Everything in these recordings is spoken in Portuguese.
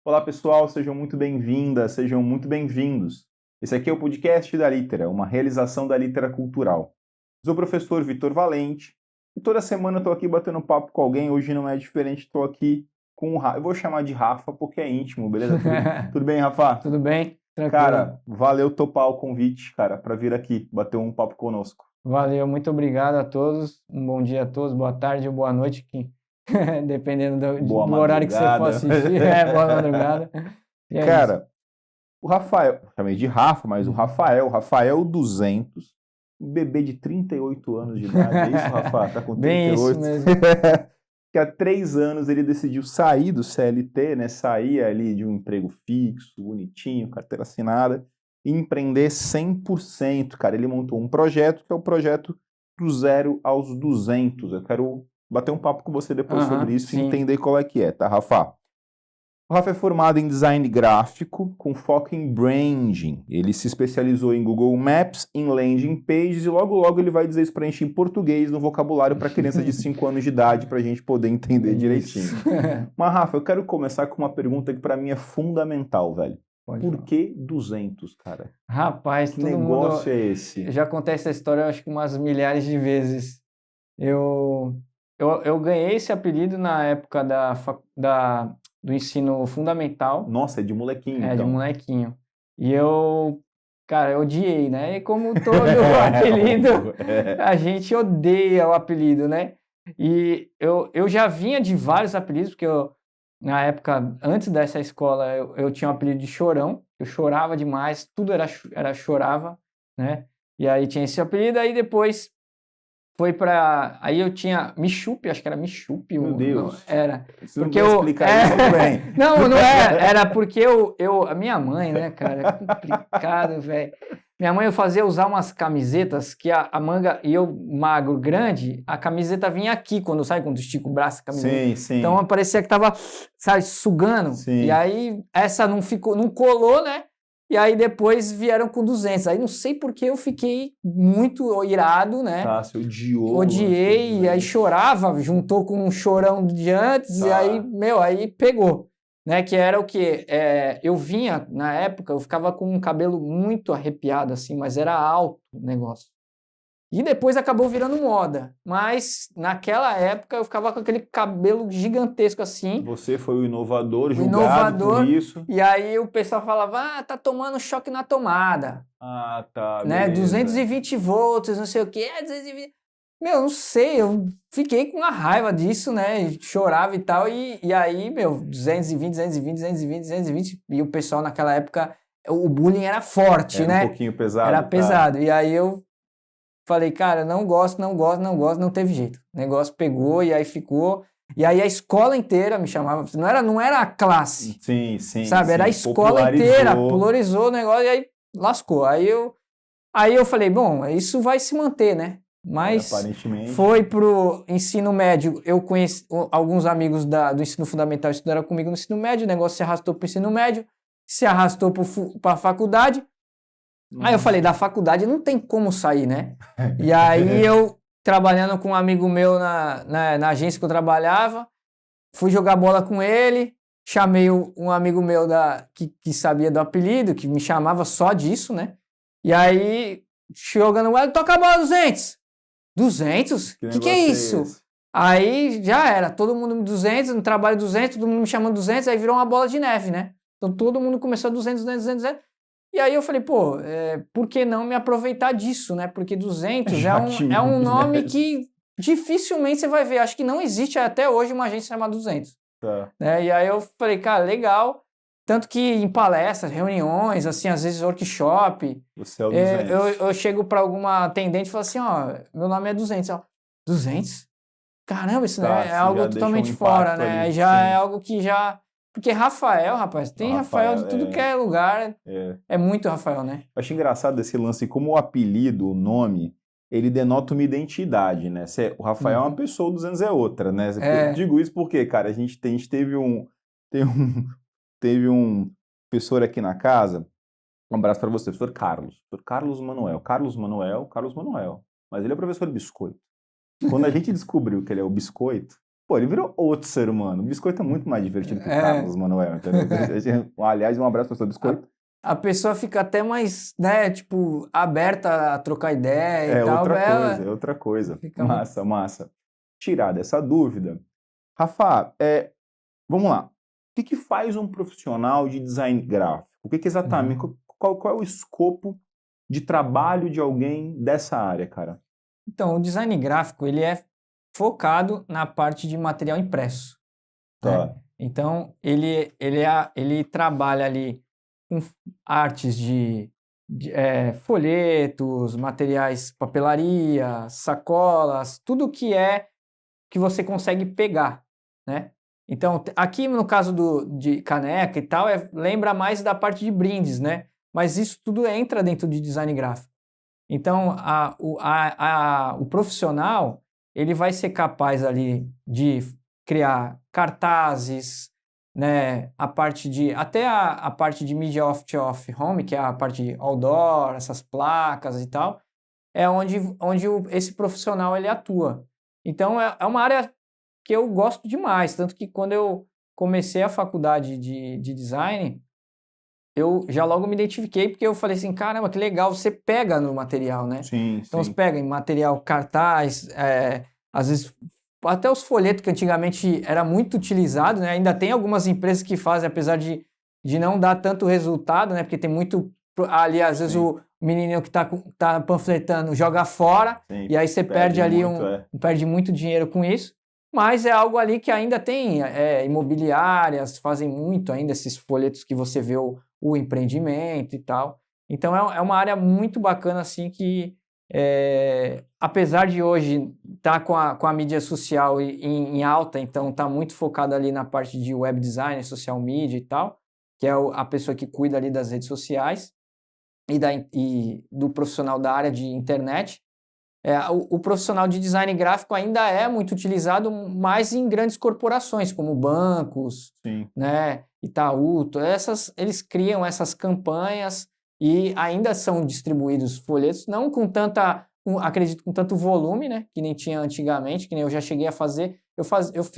Olá pessoal, sejam muito bem-vindas, sejam muito bem-vindos. Esse aqui é o podcast da Litera, uma realização da Litera Cultural. Sou o professor Vitor Valente e toda semana eu estou aqui batendo papo com alguém, hoje não é diferente, estou aqui com o Rafa. Eu vou chamar de Rafa porque é íntimo, beleza? Tudo bem, Rafa? Tudo bem? Tranquilo. Cara, valeu topar o convite, cara, para vir aqui bater um papo conosco. Valeu, muito obrigado a todos. Um bom dia a todos, boa tarde ou boa noite, dependendo do horário que você for assistir. Boa madrugada. Cara, o Rafael, chamei de Rafa, mas o Rafael 200, um bebê de 38 anos de idade, é isso, Rafa? Tá com 38? Bem isso mesmo. Que há 3 anos ele decidiu sair do CLT, né? Sair ali de um emprego fixo, bonitinho, carteira assinada, e empreender 100%, cara. Ele montou um projeto que é o projeto do 0 aos 200. Eu quero bater um papo com você depois sobre isso e entender qual é que é, tá, Rafa? O Rafa é formado em design gráfico com foco em branding. Ele se especializou em Google Maps, em landing pages e logo ele vai dizer isso pra gente em português no vocabulário para criança de 5 anos de idade pra gente poder entender direitinho. Mas Rafa, eu quero começar com uma pergunta que pra mim é fundamental, velho. Por que 200, cara? Rapaz, que negócio é esse? Eu já contei essa história acho que umas milhares de vezes. Eu ganhei esse apelido na época do ensino fundamental. Nossa, é de molequinho, então. De molequinho. E eu odiei, né? E como todo apelido, a gente odeia o apelido, né? E eu já vinha de vários apelidos, porque na época, antes dessa escola, eu tinha um apelido de Chorão. Eu chorava demais, tudo era chorava, né? E aí tinha esse apelido, aí depois aí eu tinha Michupe, acho que era Michupe. Meu Deus. Era. Você porque não vai explicar isso bem. Não é. Era porque a minha mãe, né, cara, é complicado, velho. Minha mãe fazia usar umas camisetas que a manga, e eu magro, grande, a camiseta vinha aqui, quando estica o braço, a camiseta. Sim. Então parecia que tava, sabe, sugando. Sim. E aí essa não colou, né? E aí depois vieram com 200. Aí não sei porque eu fiquei muito irado, né? Tá, você odiou. Odiei, e aí chorava, juntou com um chorão de antes, e aí, aí pegou. Né? Que era o quê? Eu vinha, na época, eu ficava com um cabelo muito arrepiado, assim, mas era alto o negócio. E depois acabou virando moda. Mas naquela época eu ficava com aquele cabelo gigantesco assim. Você foi o inovador, julgado por isso. E aí o pessoal falava, tá tomando choque na tomada. Ah, tá. Né? 220 volts, não sei o quê. 220... Meu, não sei, eu fiquei com uma raiva disso, né? Chorava e tal. E aí, 220. E o pessoal naquela época, o bullying era forte, né? Era um pouquinho pesado. Era pesado. E aí eu falei, cara, não gosto, não teve jeito. O negócio pegou e aí ficou. E aí a escola inteira me chamava, não era a classe. Sim. Sabe, era a escola inteira, polarizou o negócio e aí lascou. Aí eu falei, bom, isso vai se manter, né? Mas foi pro ensino médio, eu conheci alguns amigos do ensino fundamental estudaram comigo no ensino médio, o negócio se arrastou pro ensino médio, se arrastou pra faculdade. Aí eu falei, da faculdade não tem como sair, né? E aí eu, trabalhando com um amigo meu na agência que eu trabalhava, fui jogar bola com ele, chamei um amigo meu que sabia do apelido, que me chamava só disso, né? E aí, jogando bola, toca a bola, 200! 200? Que é isso? Aí já era, todo mundo 200, no trabalho 200, todo mundo me chamando 200, aí virou uma bola de neve, né? Então todo mundo começou 200. E aí eu falei, por que não me aproveitar disso, né? Porque 200 é um nome que dificilmente você vai ver. Acho que não existe até hoje uma agência chamada 200. Tá. Né? E aí eu falei, cara, legal. Tanto que em palestras, reuniões, assim, às vezes workshop, você é o 200. Eu chego para alguma atendente e falo assim, meu nome é 200. 200? Caramba, isso é algo totalmente fora, né? Ali, já é algo que já... Porque Rafael, rapaz, tem Rafael de tudo que é lugar. É muito Rafael, né? Eu acho engraçado esse lance, como o apelido, o nome, ele denota uma identidade, né? O Rafael é uma pessoa, o 200 é outra, né? Eu digo isso porque, cara, a gente teve um professor aqui na casa, um abraço para você, professor Carlos Manuel. Mas ele é o professor Biscoito. Quando a gente descobriu que ele é o Biscoito, Pô, ele virou outro ser humano. O Biscoito é muito mais divertido que o Carlos Manuel, entendeu? Aliás, um abraço para o seu Biscoito. A pessoa fica até mais, né, tipo, aberta a trocar ideia e tal. É outra coisa. Massa, massa. Tirada essa dúvida. Rafa, vamos lá. O que faz um profissional de design gráfico? O que exatamente, qual é o escopo de trabalho de alguém dessa área, cara? Então, o design gráfico, ele é focado na parte de material impresso. Tá. Né? Então, ele trabalha ali com artes de folhetos, materiais, papelaria, sacolas, tudo que você consegue pegar, né? Então, aqui no caso de caneca e tal, lembra mais da parte de brindes, né? Mas isso tudo entra dentro de design gráfico. Então, o profissional, ele vai ser capaz ali de criar cartazes, né? Até a parte de media off home, que é a parte de outdoor, essas placas e tal, é onde esse profissional ele atua. Então, é uma área que eu gosto demais, tanto que quando eu comecei a faculdade de design, eu já logo me identifiquei, porque eu falei assim, caramba, que legal, você pega no material, né? Sim, então você pega em material cartaz, às vezes até os folhetos que antigamente era muito utilizado, né? Ainda tem algumas empresas que fazem, apesar de não dar tanto resultado, né? Porque tem muito ali, às vezes o menininho que tá panfletando joga fora, e aí você perde ali perde muito dinheiro com isso. Mas é algo ali que ainda tem imobiliárias, fazem muito ainda esses folhetos que você vê o empreendimento e tal. Então é uma área muito bacana assim que, apesar de hoje estar com a mídia social em alta, então está muito focado ali na parte de web design, social media e tal, que é a pessoa que cuida ali das redes sociais e do profissional da área de internet. O profissional de design gráfico ainda é muito utilizado mais em grandes corporações, como bancos, né, Itaú, eles criam essas campanhas e ainda são distribuídos folhetos, não com acredito, com tanto volume, né, que nem tinha antigamente, que nem eu já cheguei a fazer,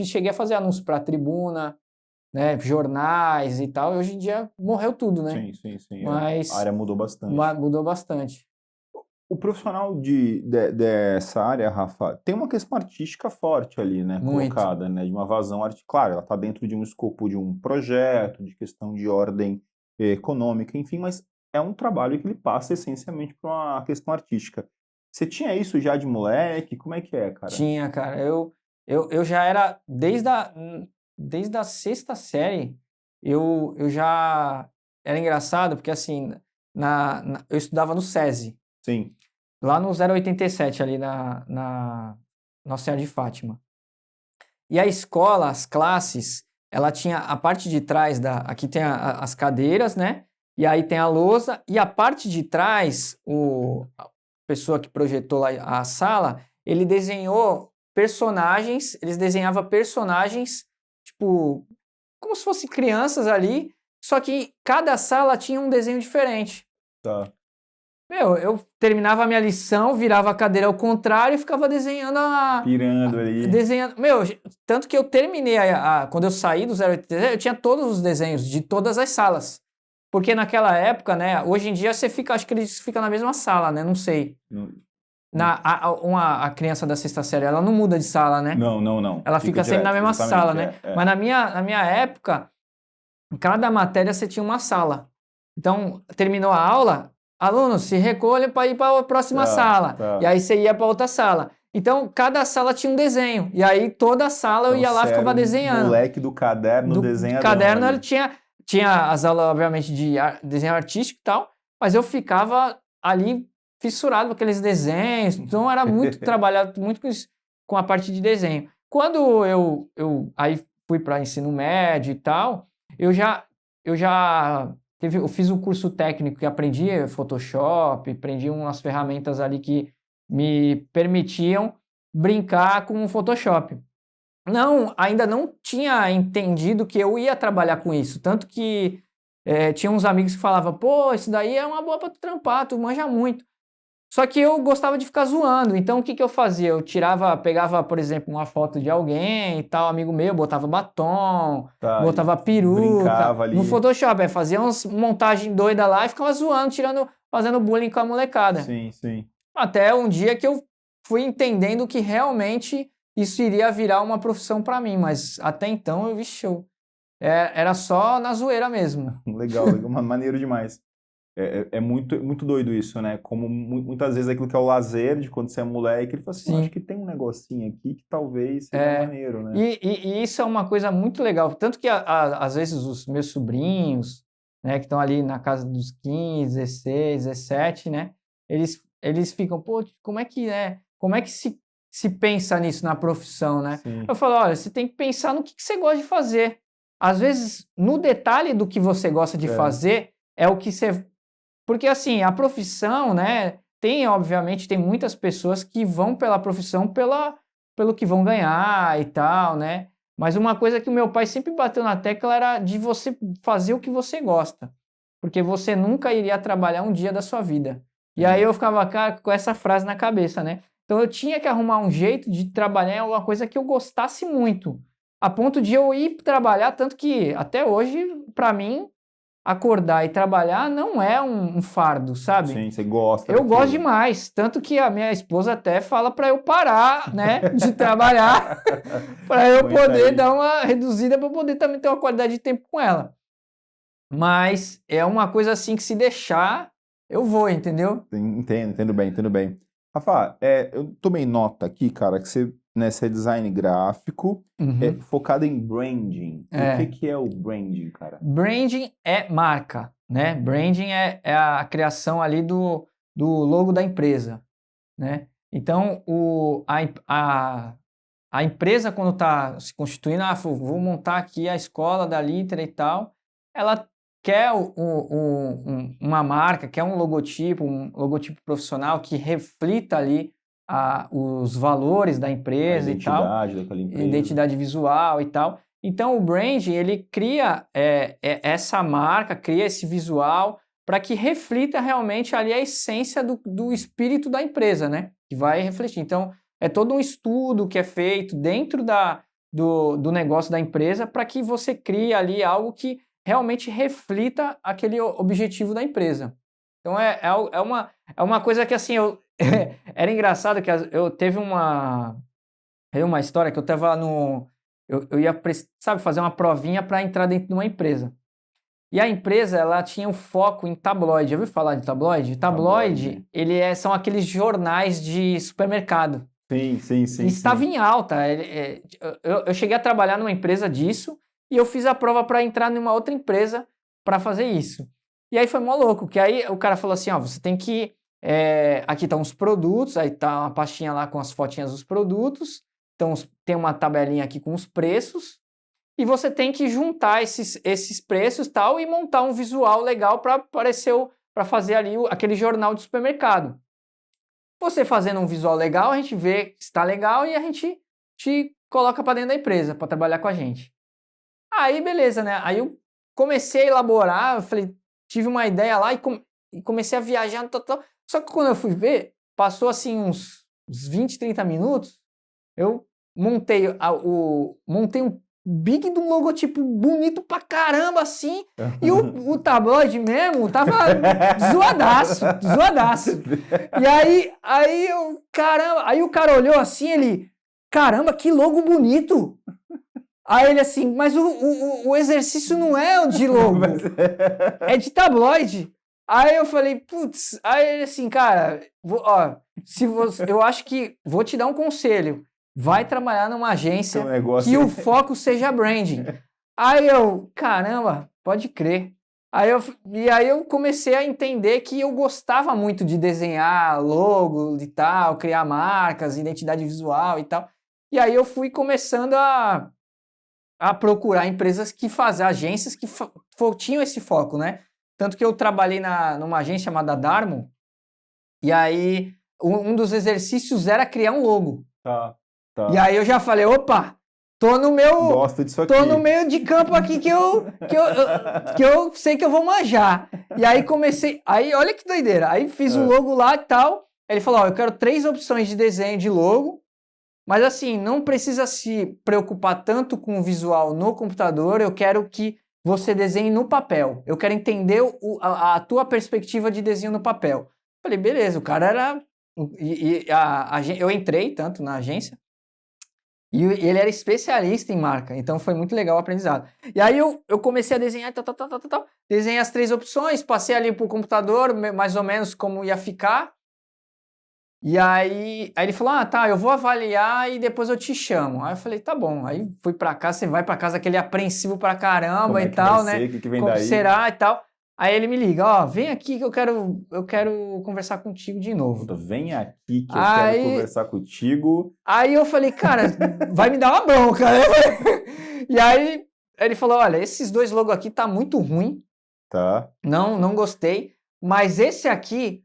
cheguei a fazer anúncios para Tribuna, né, jornais e tal, e hoje em dia morreu tudo, né? Sim. Mas a área mudou bastante. Mudou bastante. O profissional dessa área, Rafa, tem uma questão artística forte ali, né? Muito. Colocada, né? De uma vazão artística. Claro, ela está dentro de um escopo de um projeto, de questão de ordem econômica, enfim, mas é um trabalho que ele passa essencialmente para uma questão artística. Você tinha isso já de moleque? Como é que é, cara? Tinha, cara. Eu já era, desde a sexta série, eu já era engraçado, porque assim, eu estudava no SESI. Sim. Lá no 087, ali na Nossa Senhora de Fátima. E a escola, as classes, ela tinha a parte de trás, aqui tem as cadeiras, né? E aí tem a lousa, e a parte de trás, a pessoa que projetou lá a sala, ele desenhava personagens, tipo, como se fossem crianças ali, só que cada sala tinha um desenho diferente. Tá. Eu terminava a minha lição, virava a cadeira ao contrário e ficava desenhando pirando ali. Desenhando. Tanto que eu terminei quando eu saí do 080, eu tinha todos os desenhos de todas as salas. Porque naquela época, né, hoje em dia acho que eles ficam na mesma sala, né? Não sei. A criança da sexta série, ela não muda de sala, né? Não. Ela fica sempre na mesma sala, né? Mas na minha época, cada matéria você tinha uma sala. Então, terminou a aula, alunos, se recolhem para ir para a próxima sala. E aí você ia para outra sala. Então, cada sala tinha um desenho. E aí, toda a sala eu ia lá e ficava desenhando. O moleque do caderno desenhador. Do caderno ele tinha as aulas, obviamente, de desenho artístico e tal, mas eu ficava ali fissurado com aqueles desenhos. Então, era muito trabalhado muito com a parte de desenho. Quando eu aí fui para ensino médio e tal, eu fiz um curso técnico que aprendi Photoshop, aprendi umas ferramentas ali que me permitiam brincar com o Photoshop. Ainda não tinha entendido que eu ia trabalhar com isso, tanto que tinha uns amigos que falavam, pô, isso daí é uma boa para tu trampar, tu manja muito. Só que eu gostava de ficar zoando, então o que eu fazia? Eu pegava, por exemplo, uma foto de alguém e tal, amigo meu, botava batom, botava peruca, no Photoshop, fazia umas montagem doida lá e ficava zoando, fazendo bullying com a molecada. Sim, sim. Até um dia que eu fui entendendo que realmente isso iria virar uma profissão para mim, mas até então era só na zoeira mesmo. Legal, maneiro demais. É muito doido isso, né? Como muitas vezes aquilo que é o lazer de quando você é moleque, ele fala assim, acho que tem um negocinho aqui que talvez seja maneiro, né? E isso é uma coisa muito legal. Tanto que às vezes os meus sobrinhos, né, que estão ali na casa dos 15, 16, 17, né? Eles ficam, pô, como é que se pensa nisso na profissão, né? Sim. Eu falo, olha, você tem que pensar no que você gosta de fazer. Às vezes, no detalhe do que você gosta de fazer, é o que você... Porque, assim, a profissão, né, obviamente, tem muitas pessoas que vão pela profissão pelo que vão ganhar e tal, né? Mas uma coisa que o meu pai sempre bateu na tecla era de você fazer o que você gosta. Porque você nunca iria trabalhar um dia da sua vida. E aí eu ficava com essa frase na cabeça, né? Então eu tinha que arrumar um jeito de trabalhar em alguma coisa que eu gostasse muito. A ponto de eu ir trabalhar, tanto que até hoje, para mim, acordar e trabalhar não é um fardo, sabe? Sim, você gosta. Eu gosto demais, tanto que a minha esposa até fala para eu parar, né, de trabalhar, para eu poder dar uma reduzida, para poder também ter uma qualidade de tempo com ela. Mas é uma coisa assim que se deixar, eu vou, entendeu? Entendo bem. Rafa, eu tomei nota aqui, cara, que você é design gráfico, focado em branding. O que é o branding, cara? Branding é marca, né? Branding é a criação ali do logo da empresa, né? Então, a empresa, quando está se constituindo, vou montar aqui a escola da Litera e tal, ela quer uma marca, quer um logotipo profissional que reflita ali os valores da empresa e tal. A identidade daquela empresa. Identidade visual e tal. Então, o branding, ele cria essa marca, cria esse visual para que reflita realmente ali a essência do espírito da empresa, né? Que vai refletir. Então, é todo um estudo que é feito dentro do negócio da empresa para que você crie ali algo que realmente reflita aquele objetivo da empresa. Então, é uma coisa que, assim, era engraçado que eu teve uma história que eu estava eu ia, sabe, fazer uma provinha para entrar dentro de uma empresa. E a empresa, ela tinha um foco em tabloide. Já ouviu falar de tabloide? Tabloide, são aqueles jornais de supermercado. Sim. Estava em alta. Eu cheguei a trabalhar numa empresa disso e eu fiz a prova para entrar numa outra empresa para fazer isso. E aí foi mó louco, que aí o cara falou assim, ó, você tem que... aqui estão os produtos, aí tá uma pastinha lá com as fotinhas dos produtos, então tem uma tabelinha aqui com os preços, e você tem que juntar esses preços tal e montar um visual legal para fazer ali aquele jornal de supermercado. Você fazendo um visual legal, a gente vê que está legal e a gente te coloca para dentro da empresa para trabalhar com a gente. Aí beleza, né? Aí eu comecei a elaborar, tive uma ideia lá e comecei a viajar, tal. Só que quando eu fui ver, passou assim uns 20, 30 minutos, eu montei um big de um logotipo bonito pra caramba, assim, e o tabloide mesmo tava zoadaço. E aí eu, caramba, aí o cara olhou assim, ele, caramba, que logo bonito. Aí ele assim, mas o exercício não é de logo, é de tabloide. Aí eu falei, putz, aí ele assim, cara, eu acho que vou te dar um conselho. Vai trabalhar numa agência que o foco seja branding. Aí eu, caramba, pode crer. E aí eu comecei a entender que eu gostava muito de desenhar logo e tal, criar marcas, identidade visual e tal. E aí eu fui começando a procurar empresas que fazem, agências que tinham esse foco, né? Tanto que eu trabalhei numa agência chamada Darmo, e aí um dos exercícios era criar um logo. Tá. E aí eu já falei, opa, gosto disso aqui. Tô no meio de campo aqui que eu sei que eu vou manjar. E aí comecei, aí olha que doideira, aí fiz o logo lá e tal, Ele falou, ó, eu quero 3 opções de desenho de logo, mas assim, não precisa se preocupar tanto com o visual no computador, eu quero que você desenhe no papel. Eu quero entender a tua perspectiva de desenho no papel. Falei, beleza, o cara era... eu entrei tanto na agência, e ele era especialista em marca, então foi muito legal o aprendizado. E aí eu comecei a desenhar, desenhei as 3 opções, passei ali pro computador, mais ou menos como ia ficar. E aí ele falou, tá, eu vou avaliar e depois eu te chamo. Aí eu falei, tá bom. Aí fui pra casa, você vai pra casa aquele apreensivo pra caramba e tal, né? Que vem como daí? será e tal. Aí ele me liga, ó, vem aqui que eu quero conversar contigo de novo. Vem aqui que eu quero conversar contigo. Aí eu falei, cara, vai me dar uma bronca, né? E aí ele falou, olha, esses 2 logos aqui tá muito ruim. Tá. Não gostei. Mas esse aqui,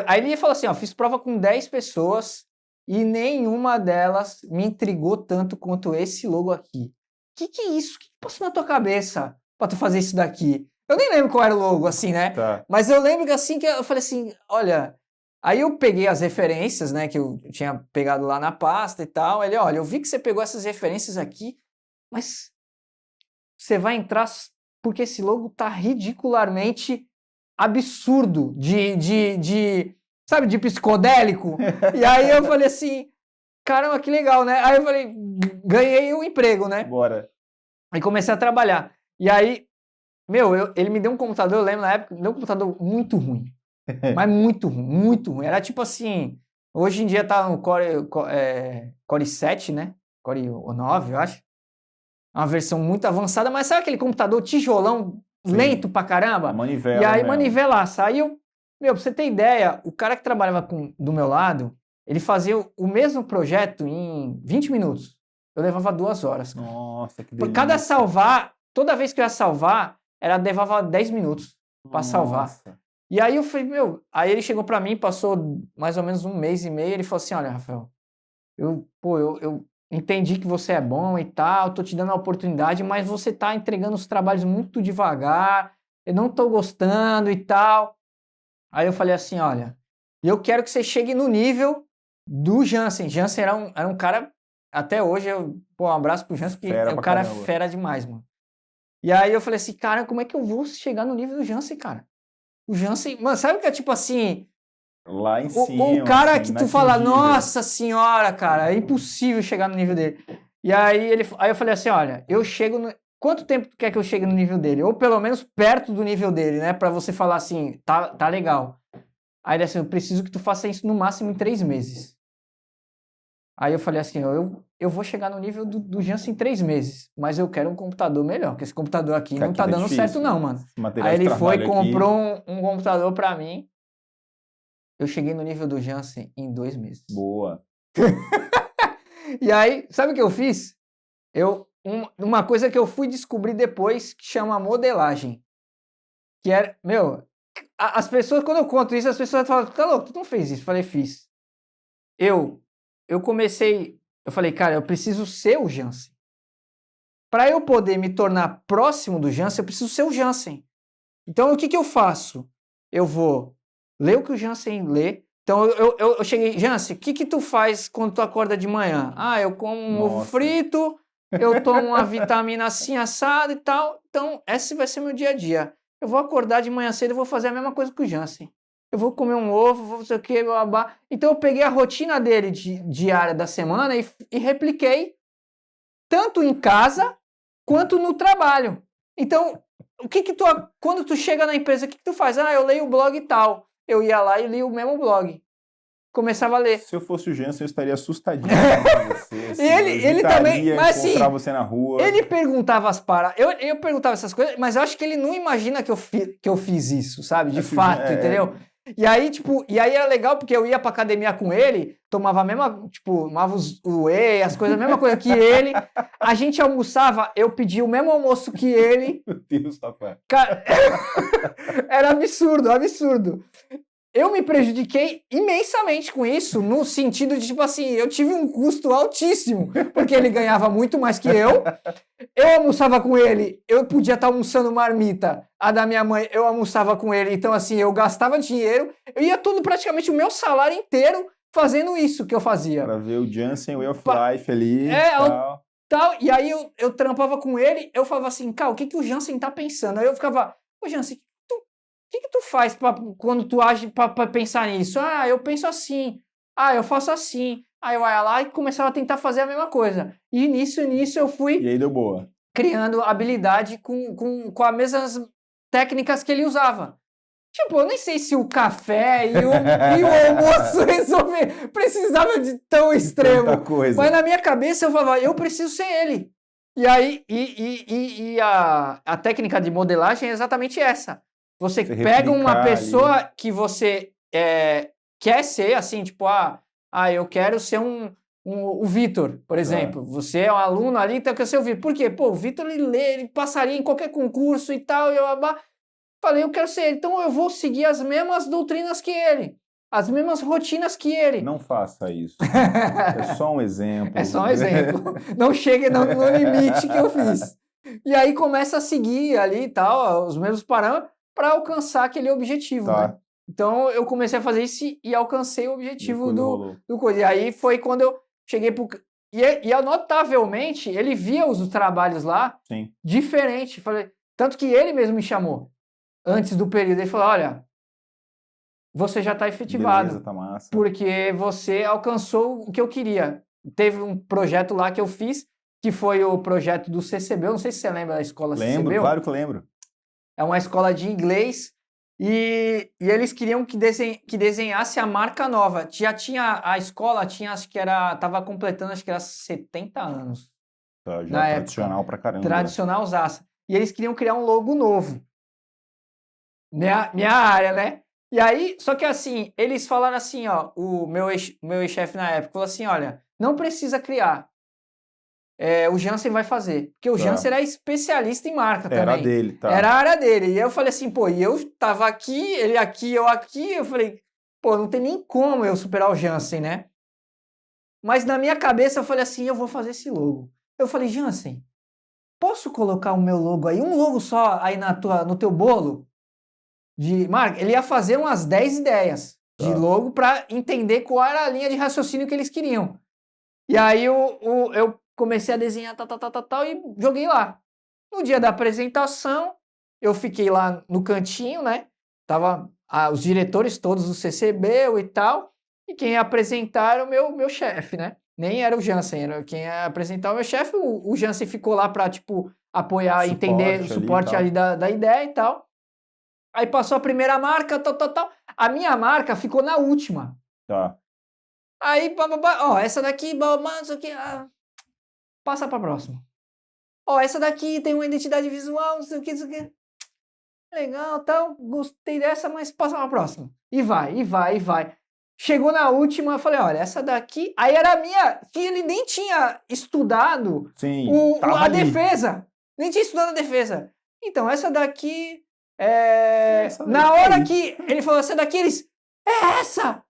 aí ele falou assim, ó, fiz prova com 10 pessoas e nenhuma delas me intrigou tanto quanto esse logo aqui. Que é isso? O que passou na tua cabeça pra tu fazer isso daqui? Eu nem lembro qual era o logo, assim, né? Tá. Mas eu lembro que assim, que eu falei assim, olha... Aí eu peguei as referências, né, que eu tinha pegado lá na pasta e tal. Ele, olha, eu vi que você pegou essas referências aqui, mas você vai entrar porque esse logo tá ridicularmente absurdo sabe, de psicodélico. E aí eu falei assim, caramba, que legal, né? Aí eu falei, ganhei um emprego, né? Bora. Aí comecei a trabalhar. E aí, ele me deu um computador, eu lembro na época, me deu um computador muito ruim. Mas muito ruim, muito ruim. Era tipo assim, hoje em dia tá no Core 7, né? Core 9, eu acho. Uma versão muito avançada, mas sabe aquele computador tijolão, sim, lento pra caramba? Manivela. E aí manivelaça. Aí pra você ter ideia, o cara que trabalhava do meu lado, ele fazia o mesmo projeto em 20 minutos. Eu levava 2 horas. Nossa, que delícia. Por cada salvar, toda vez que eu ia salvar, levava 10 minutos pra salvar. E aí eu falei, aí ele chegou pra mim, passou mais ou menos 1 mês e meio, ele falou assim, olha, Rafael, eu entendi que você é bom e tal, tô te dando a oportunidade, mas você tá entregando os trabalhos muito devagar, eu não tô gostando e tal. Aí eu falei assim, olha, eu quero que você chegue no nível do Jansen. Jansen era um cara, até hoje, um abraço pro Jansen, que o cara é fera demais, mano. E aí eu falei assim, cara, como é que eu vou chegar no nível do Jansen, cara? O Jansen, mano, sabe o que é tipo assim... Lá em cima. O cara que tu fala, nossa senhora, cara, é impossível chegar no nível dele. E aí eu falei assim, olha, eu chego no... Quanto tempo tu quer que eu chegue no nível dele? Ou pelo menos perto do nível dele, né? Pra você falar assim, tá legal. Aí ele assim, eu preciso que tu faça isso no máximo em 3 meses. Aí eu falei assim, eu vou chegar no nível do Jansen em 3 meses, mas eu quero um computador melhor, porque esse computador aqui não tá dando certo não, mano. Aí ele foi e comprou um computador pra mim. Eu cheguei no nível do Jansen em 2 meses. Boa. E aí, sabe o que eu fiz? Uma coisa que eu fui descobrir depois, que chama modelagem. Que era, as pessoas, quando eu conto isso, as pessoas falam, tá louco, tu não fez isso? Eu falei, fiz. Eu falei, cara, eu preciso ser o Jansen. Para eu poder me tornar próximo do Jansen, eu preciso ser o Jansen. Então, o que eu faço? Eu vou ler o que o Jansen lê. Então, eu cheguei, Jansen, o que tu faz quando tu acorda de manhã? Eu como um ovo frito, eu tomo uma vitamina assim, assada e tal. Então, esse vai ser meu dia a dia. Eu vou acordar de manhã cedo e vou fazer a mesma coisa que o Jansen. Eu vou comer um ovo, vou fazer o quê, blá. Então, eu peguei a rotina dele diária da semana e repliquei tanto em casa quanto no trabalho. Então, quando tu chega na empresa, o que tu faz? Eu leio o blog e tal. Eu ia lá e li o mesmo blog. Começava a ler. Se eu fosse o Jansen, eu estaria assustadinho com você. Assim, ele também, mas assim, encontrar você na rua. Ele perguntava as paradas. Eu perguntava essas coisas, mas eu acho que ele não imagina que eu fiz isso, sabe? De fato, entendeu? E aí, era legal porque eu ia pra academia com ele, tomava a mesma, tomava o whey, as coisas, a mesma coisa que ele. A gente almoçava, eu pedia o mesmo almoço que ele. Meu Deus, rapaz. Cara, era absurdo. eu me prejudiquei imensamente com isso, no sentido de, tipo assim, eu tive um custo altíssimo, porque ele ganhava muito mais que eu almoçava com ele, eu podia estar almoçando marmita, a da minha mãe, eu almoçava com ele, então assim, eu gastava dinheiro, eu ia tudo, praticamente o meu salário inteiro fazendo isso que eu fazia. Pra ver o Jansen Way of Life ali tal. E aí eu trampava com ele, eu falava assim, cara, o que o Jansen tá pensando? Aí eu ficava, ô Jansen, o que tu faz quando tu age pra pensar nisso? Ah, eu penso assim. Ah, eu faço assim. Aí eu ia lá e começava a tentar fazer a mesma coisa. E nisso eu fui... E aí deu boa. Criando habilidade com as mesmas técnicas que ele usava. Tipo, eu nem sei se o café e o almoço precisava de tão extremo. Coisa. Mas na minha cabeça eu falava, eu preciso ser ele. E aí, a técnica de modelagem é exatamente essa. Você pega uma pessoa ali que você quer ser, assim, tipo, eu quero ser o Vitor, por exemplo. Você é um aluno ali, então eu quero ser o Vitor. Por quê? Pô, o Vitor, ele passaria em qualquer concurso e tal. Falei, eu quero ser ele. Então eu vou seguir as mesmas doutrinas que ele. As mesmas rotinas que ele. Não faça isso. É só um exemplo. É só um exemplo. Não chegue no limite que eu fiz. E aí começa a seguir ali e tal, os mesmos parâmetros, para alcançar aquele objetivo, né? Então eu comecei a fazer isso e alcancei o objetivo do coisa. E aí foi quando eu cheguei pro... E notavelmente, ele via os trabalhos lá diferente. Tanto que ele mesmo me chamou antes do período. Ele falou, olha, você já está efetivado. Beleza, tá massa. Porque você alcançou o que eu queria. Teve um projeto lá que eu fiz, que foi o projeto do CCB. Eu não sei se você lembra da escola CCB. Lembro, claro que lembro. É uma escola de inglês e eles queriam que desenhasse a marca nova. Já tinha, a escola estava completando, acho que era 70 anos. Já na tradicional época, pra caramba. Tradicional zaça. E eles queriam criar um logo novo. Minha área, né? E aí, só que assim, eles falaram assim, ó, o meu ex-chefe na época falou assim, olha, não precisa criar. O Jansen vai fazer. Porque o Jansen era especialista em marca também. Era dele, tá. Era a área dele. E eu falei assim, pô, e eu tava aqui, ele aqui, eu aqui. Eu falei, pô, não tem nem como eu superar o Jansen, né? Mas na minha cabeça eu falei assim, eu vou fazer esse logo. Eu falei, Jansen, posso colocar o meu logo aí? Um logo só aí no teu bolo? De marca? Ele ia fazer umas 10 ideias de logo para entender qual era a linha de raciocínio que eles queriam. E aí eu comecei a desenhar tal e joguei lá. No dia da apresentação, eu fiquei lá no cantinho, né? Tava os diretores todos do CCB e tal, e quem ia apresentar era o meu chefe, né? Nem era o Jansen, era quem ia apresentar o meu chefe. O Jansen ficou lá para, tipo, apoiar, entender o suporte ali da ideia e tal. Aí passou a primeira marca, tal. A minha marca ficou na última. Tá. Aí, essa daqui, isso aqui, passa pra próxima. Essa daqui tem uma identidade visual, não sei o que. Legal, tal, gostei dessa, mas passa pra próxima. E vai. Chegou na última, eu falei, olha, essa daqui... Aí era a minha, que ele nem tinha estudado a defesa. Nem tinha estudado a defesa. Então, essa daqui... na hora que ele falou, essa daqui, eles... É essa!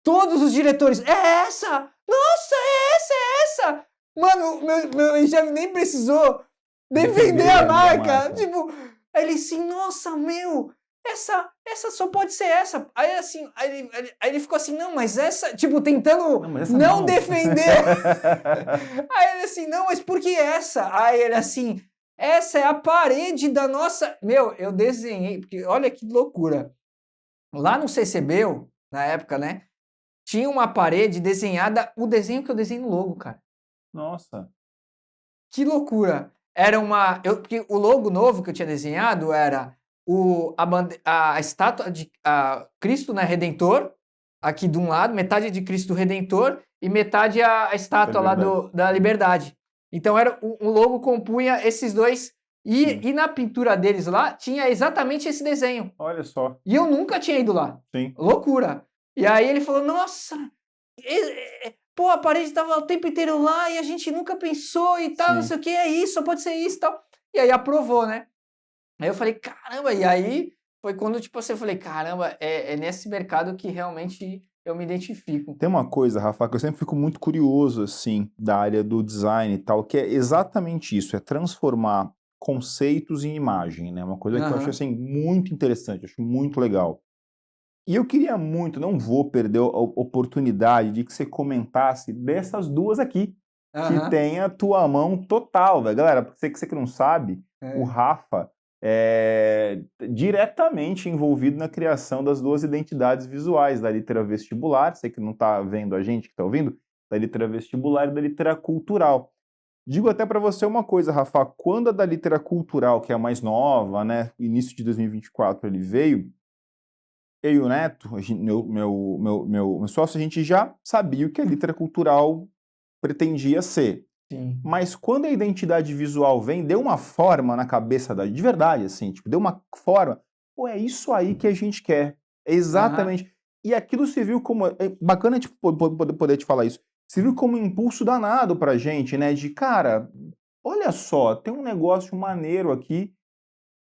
Todos os diretores, é essa! Nossa, é essa! Mano, meu chefe nem precisou defender a marca. Tipo, aí ele assim, nossa, essa só pode ser essa. Aí assim, aí ele ficou assim, não, mas essa... Tipo, tentando não defender. Aí ele assim, não, mas por que essa? Aí ele assim, essa é a parede da nossa... Meu, eu desenhei, porque olha que loucura. Lá no CCB, na época, né? Tinha uma parede desenhada, o desenho que eu desenhei no logo, cara. Nossa. Que loucura. Era porque o logo novo que eu tinha desenhado era a estátua de Cristo, né, Redentor, aqui de um lado, metade de Cristo Redentor e metade a estátua lá da Liberdade. Então o logo compunha esses dois. E na pintura deles lá, tinha exatamente esse desenho. Olha só. E eu nunca tinha ido lá. Sim. Loucura. E aí ele falou, nossa, pô, a parede tava o tempo inteiro lá e a gente nunca pensou e tal, não sei o que, é isso, só pode ser isso e tal. E aí aprovou, né? Aí eu falei, caramba, e aí foi quando, tipo assim, eu falei, caramba, é nesse mercado que realmente eu me identifico. Tem uma coisa, Rafa, que eu sempre fico muito curioso, assim, da área do design e tal, que é exatamente isso, é transformar conceitos em imagem, né? Uma coisa que eu acho, assim, muito interessante, acho muito legal. E eu queria muito, não vou perder a oportunidade de que você comentasse dessas duas aqui, que tem a tua mão total, velho. Galera, pra você que não sabe, o Rafa é diretamente envolvido na criação das duas identidades visuais, da Litera Vestibular, você que não está vendo a gente, que está ouvindo, da Litera Vestibular e da Litera Cultural. Digo até para você uma coisa, Rafa, quando a da Litera Cultural, que é a mais nova, né, início de 2024 ele veio, eu e o Neto, meu sócio, a gente já sabia o que a Litera Cultural pretendia ser. Sim. Mas quando a identidade visual vem, deu uma forma na cabeça de verdade, assim, tipo, deu uma forma. Pô, é isso aí que a gente quer. É exatamente. E aquilo serviu como. É bacana tipo, poder te falar isso. Serviu como um impulso danado pra gente, né? De, cara, olha só, tem um negócio maneiro aqui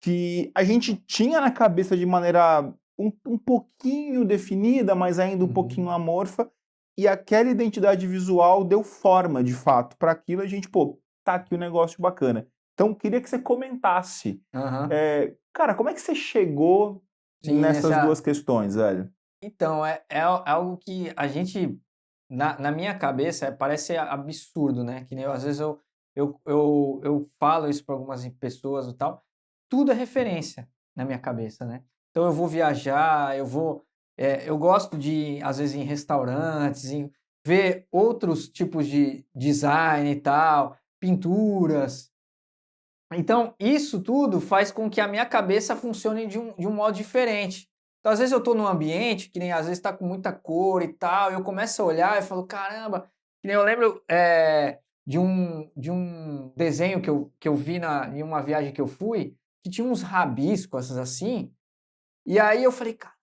que a gente tinha na cabeça de maneira um pouquinho definida, mas ainda um pouquinho amorfa. E aquela identidade visual deu forma, de fato, para aquilo. A gente, pô, tá aqui um negócio bacana. Então, queria que você comentasse. Cara, como é que você chegou nessas duas questões, velho? Então, é algo que a gente, na minha cabeça, parece absurdo, né? Que nem às vezes eu falo isso para algumas pessoas e tal. Tudo é referência na minha cabeça, né? Então, eu vou viajar, eu gosto de, às vezes, ir em restaurantes, ver outros tipos de design e tal, pinturas. Então, isso tudo faz com que a minha cabeça funcione de um modo diferente. Então, às vezes eu estou num ambiente que nem às vezes está com muita cor e tal, eu começo a olhar e falo, caramba, que nem eu lembro de um desenho que eu vi em uma viagem que eu fui, que tinha uns rabiscos assim, e aí eu falei, cara,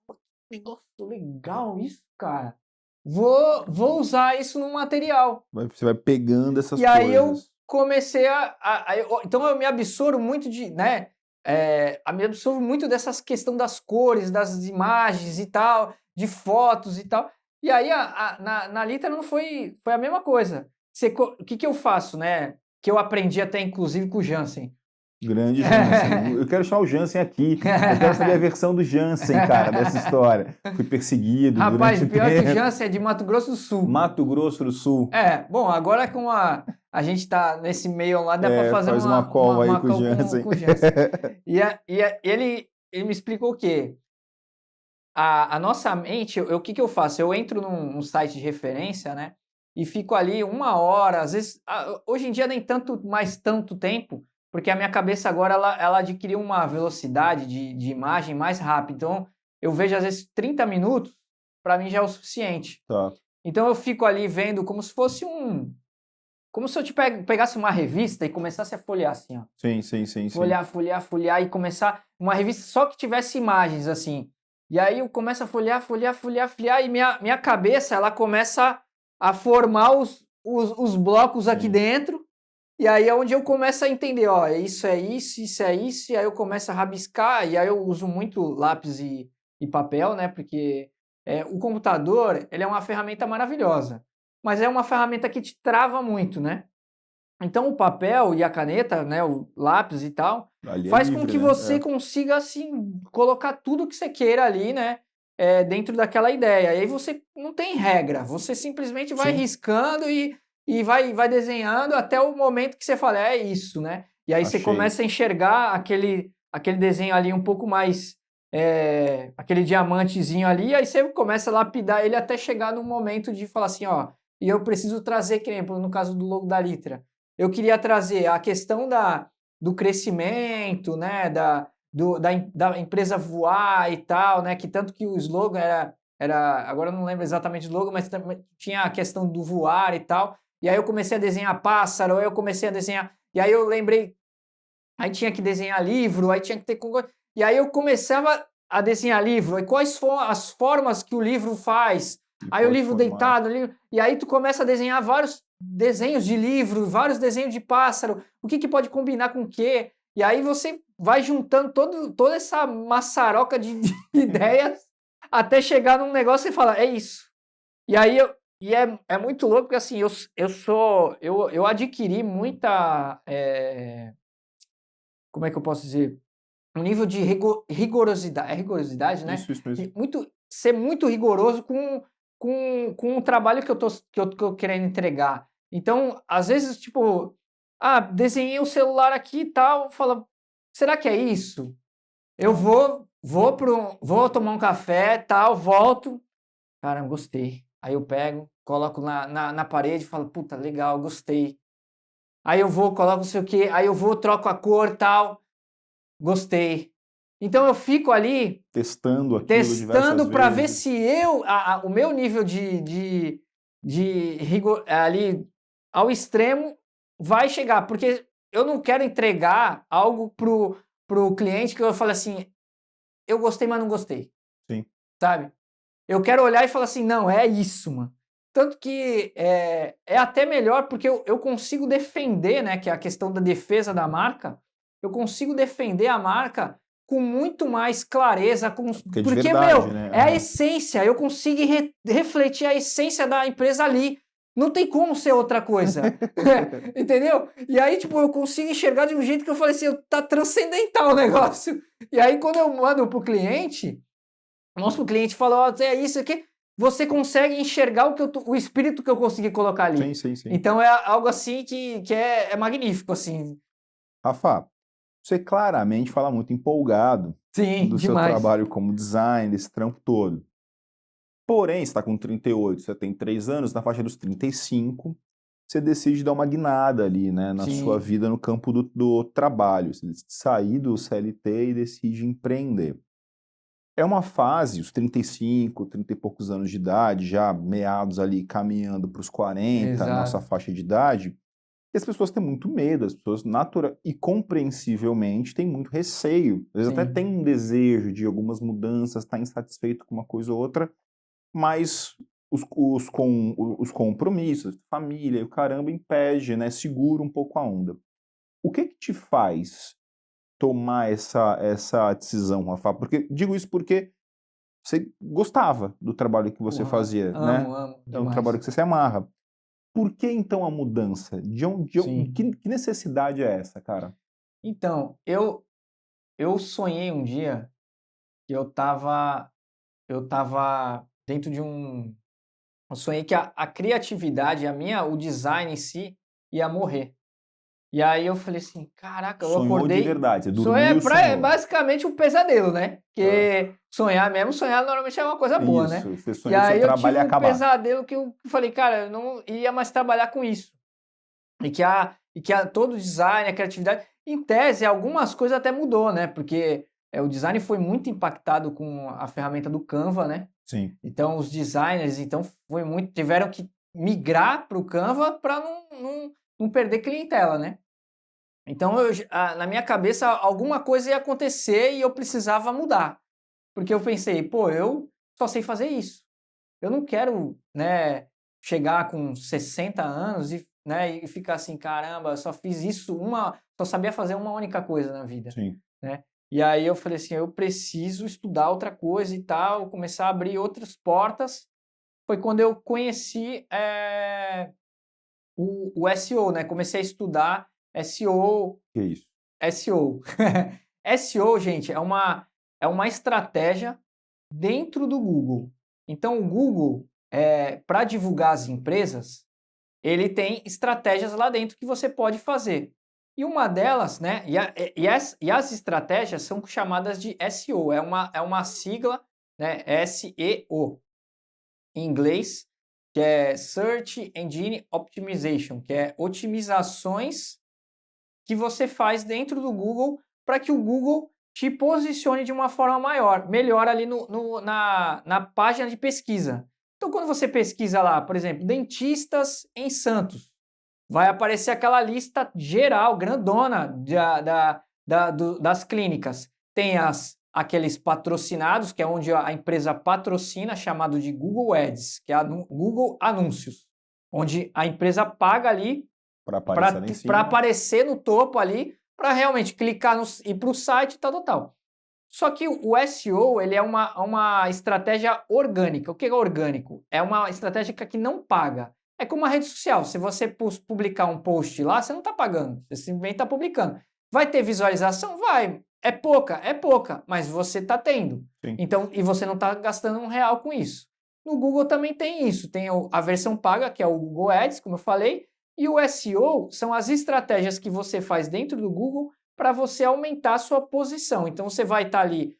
que negócio legal isso, cara. Vou usar isso no material. Você vai pegando essas E coisas. aí eu comecei então eu me absorvo muito né? Me absorvo muito dessas questão das cores, das imagens e tal, de fotos e tal. E aí na Litra não foi a mesma coisa. O que eu faço, né? Que eu aprendi até inclusive com o Jansen. Grande Jansen. Eu quero chamar o Jansen aqui. Eu quero saber a versão do Jansen, cara, dessa história. Fui perseguido Rapaz, durante o pior tempo. que o Jansen é de Mato Grosso do Sul. Mato Grosso do Sul. Bom, agora com a gente tá nesse meio lá, dá para fazer faz uma call aí com o Jansen. Ele me explicou o quê? A nossa mente, o que eu faço? Eu entro num site de referência, né? E fico ali 1 hora, às vezes, hoje em dia nem tanto tempo, porque a minha cabeça agora ela adquiriu uma velocidade de imagem mais rápida. Então, eu vejo às vezes 30 minutos, para mim já é o suficiente. Tá. Então eu fico ali vendo como se fosse como se eu pegasse uma revista e começasse a folhear assim, ó. Sim. Folhear e começar uma revista só que tivesse imagens assim. E aí eu começo a folhear e minha cabeça ela começa a formar os blocos aqui dentro. E aí é onde eu começo a entender, ó, isso é isso, e aí eu começo a rabiscar, e aí eu uso muito lápis e papel, né, porque o computador, ele é uma ferramenta maravilhosa, mas é uma ferramenta que te trava muito, né? Então o papel e a caneta, né, o lápis e tal, faz com que você consiga, assim, colocar tudo que você queira ali, né, dentro daquela ideia. E aí você não tem regra, você simplesmente vai riscando e vai desenhando até o momento que você fala, é isso, né? E aí você começa a enxergar aquele desenho ali um pouco mais, aquele diamantezinho ali, e aí você começa a lapidar ele até chegar no momento de falar assim, ó, e eu preciso trazer, que nem no caso do logo da Litra, eu queria trazer a questão do crescimento, né, da empresa voar e tal, né, que tanto que o slogan era, agora eu não lembro exatamente o slogan, mas tinha a questão do voar e tal, e aí eu comecei a desenhar pássaro, e aí eu lembrei, aí tinha que desenhar livro, aí tinha que ter... E aí eu começava a desenhar livro, e quais foram as formas que o livro faz? Aí o livro deitado, e aí tu começa a desenhar vários desenhos de livro, vários desenhos de pássaro, o que pode combinar com o quê? E aí você vai juntando toda essa maçaroca de ideias até chegar num negócio e falar, é isso. E aí, é muito louco, porque assim, eu adquiri muita, como é que eu posso dizer? Um nível de rigorosidade, é rigorosidade, né? Isso mesmo. Ser muito rigoroso com o trabalho que eu tô querendo entregar. Então, às vezes, tipo, desenhei o celular aqui e tal, fala, será que é isso? Eu vou tomar um café, tal, volto, caramba, gostei. Aí eu pego, coloco na parede e falo, puta, legal, gostei. Aí eu vou, coloco não sei o quê, aí eu vou, troco a cor, tal, gostei. Então eu fico ali testando aquilo para ver se o meu nível de rigor ali ao extremo vai chegar, porque eu não quero entregar algo pro cliente que eu fale assim, eu gostei, mas não gostei. Sim. Sabe? Eu quero olhar e falar assim, não, é isso, mano. Tanto que é até melhor porque eu consigo defender, né, que é a questão da defesa da marca, eu consigo defender a marca com muito mais clareza, porque verdade, meu, né? é a essência, eu consigo refletir a essência da empresa ali. Não tem como ser outra coisa. Entendeu? E aí, tipo, eu consigo enxergar de um jeito que eu falei assim, tá transcendental o negócio. E aí, quando eu mando pro cliente, nosso cliente fala, é isso aqui, você consegue enxergar o espírito que eu consegui colocar ali. Sim. Então é algo assim que é magnífico, assim. Rafa, você claramente fala muito empolgado do seu trabalho como designer, desse trampo todo. Porém, você está com 38, você tem 3 anos, na faixa dos 35, você decide dar uma guinada ali, né, na sua vida no campo do trabalho. Você decide sair do CLT e decide empreender. É uma fase, os 35, 30 e poucos anos de idade, já meados ali, caminhando para os 40, nossa faixa de idade, e as pessoas têm muito medo, as pessoas natural e compreensivelmente têm muito receio. Às vezes até têm um desejo de algumas mudanças, está insatisfeito com uma coisa ou outra, mas os compromissos, família e o caramba impede, né, segura um pouco a onda. O que te faz tomar essa decisão, Rafa? Porque digo isso porque você gostava do trabalho que você fazia, né? Amo É um trabalho que você se amarra. Por que então a mudança? Que necessidade é essa, cara? Então, eu sonhei um dia que eu tava dentro de um... Eu sonhei que a criatividade, o design em si, ia morrer. E aí eu falei assim, caraca, eu acordei... Sonhou de verdade, você dormiu e sonhou. É basicamente um pesadelo, né? Porque sonhar normalmente é uma coisa boa, né? Isso, você sonhou e aí seu trabalho eu tive um acabar. pesadelo que eu falei, cara, eu não ia mais trabalhar com isso. E que todo design, a criatividade... Em tese, algumas coisas até mudou, né? Porque o design foi muito impactado com a ferramenta do Canva, né? Sim. Então, os designers tiveram que migrar para o Canva para não perder clientela, né? Então, na minha cabeça, alguma coisa ia acontecer e eu precisava mudar. Porque eu pensei, pô, eu só sei fazer isso. Eu não quero, né, chegar com 60 anos e ficar assim, caramba, só fiz isso, só sabia fazer uma única coisa na vida. Sim. Né? E aí eu falei assim, eu preciso estudar outra coisa e tal, começar a abrir outras portas. Foi quando eu conheci o SEO, né? Comecei a estudar SEO. Que é isso? SEO. SEO, gente, é uma estratégia dentro do Google. Então, o Google, para divulgar as empresas, ele tem estratégias lá dentro que você pode fazer. E uma delas, né? E as estratégias são chamadas de SEO, é uma sigla, né? SEO, em inglês, que é Search Engine Optimization, que é otimizações que você faz dentro do Google para que o Google te posicione de uma forma melhor ali na página de pesquisa. Então, quando você pesquisa lá, por exemplo, dentistas em Santos, vai aparecer aquela lista geral, grandona, das clínicas. Tem aqueles patrocinados, que é onde a empresa patrocina, chamado de Google Ads, que é Google Anúncios, onde a empresa paga ali para aparecer no topo ali para realmente clicar ir para o site e tal. Só que o SEO, ele é uma estratégia orgânica. O que é orgânico? É uma estratégia que não paga. É como uma rede social. Se você publicar um post lá, você não está pagando. Você simplesmente está publicando. Vai ter visualização? Vai. É pouca, mas você está tendo. Sim. Então, e você não está gastando R$1 com isso. No Google também tem isso. Tem a versão paga, que é o Google Ads, como eu falei, e o SEO são as estratégias que você faz dentro do Google para você aumentar a sua posição. Então, você vai estar ali,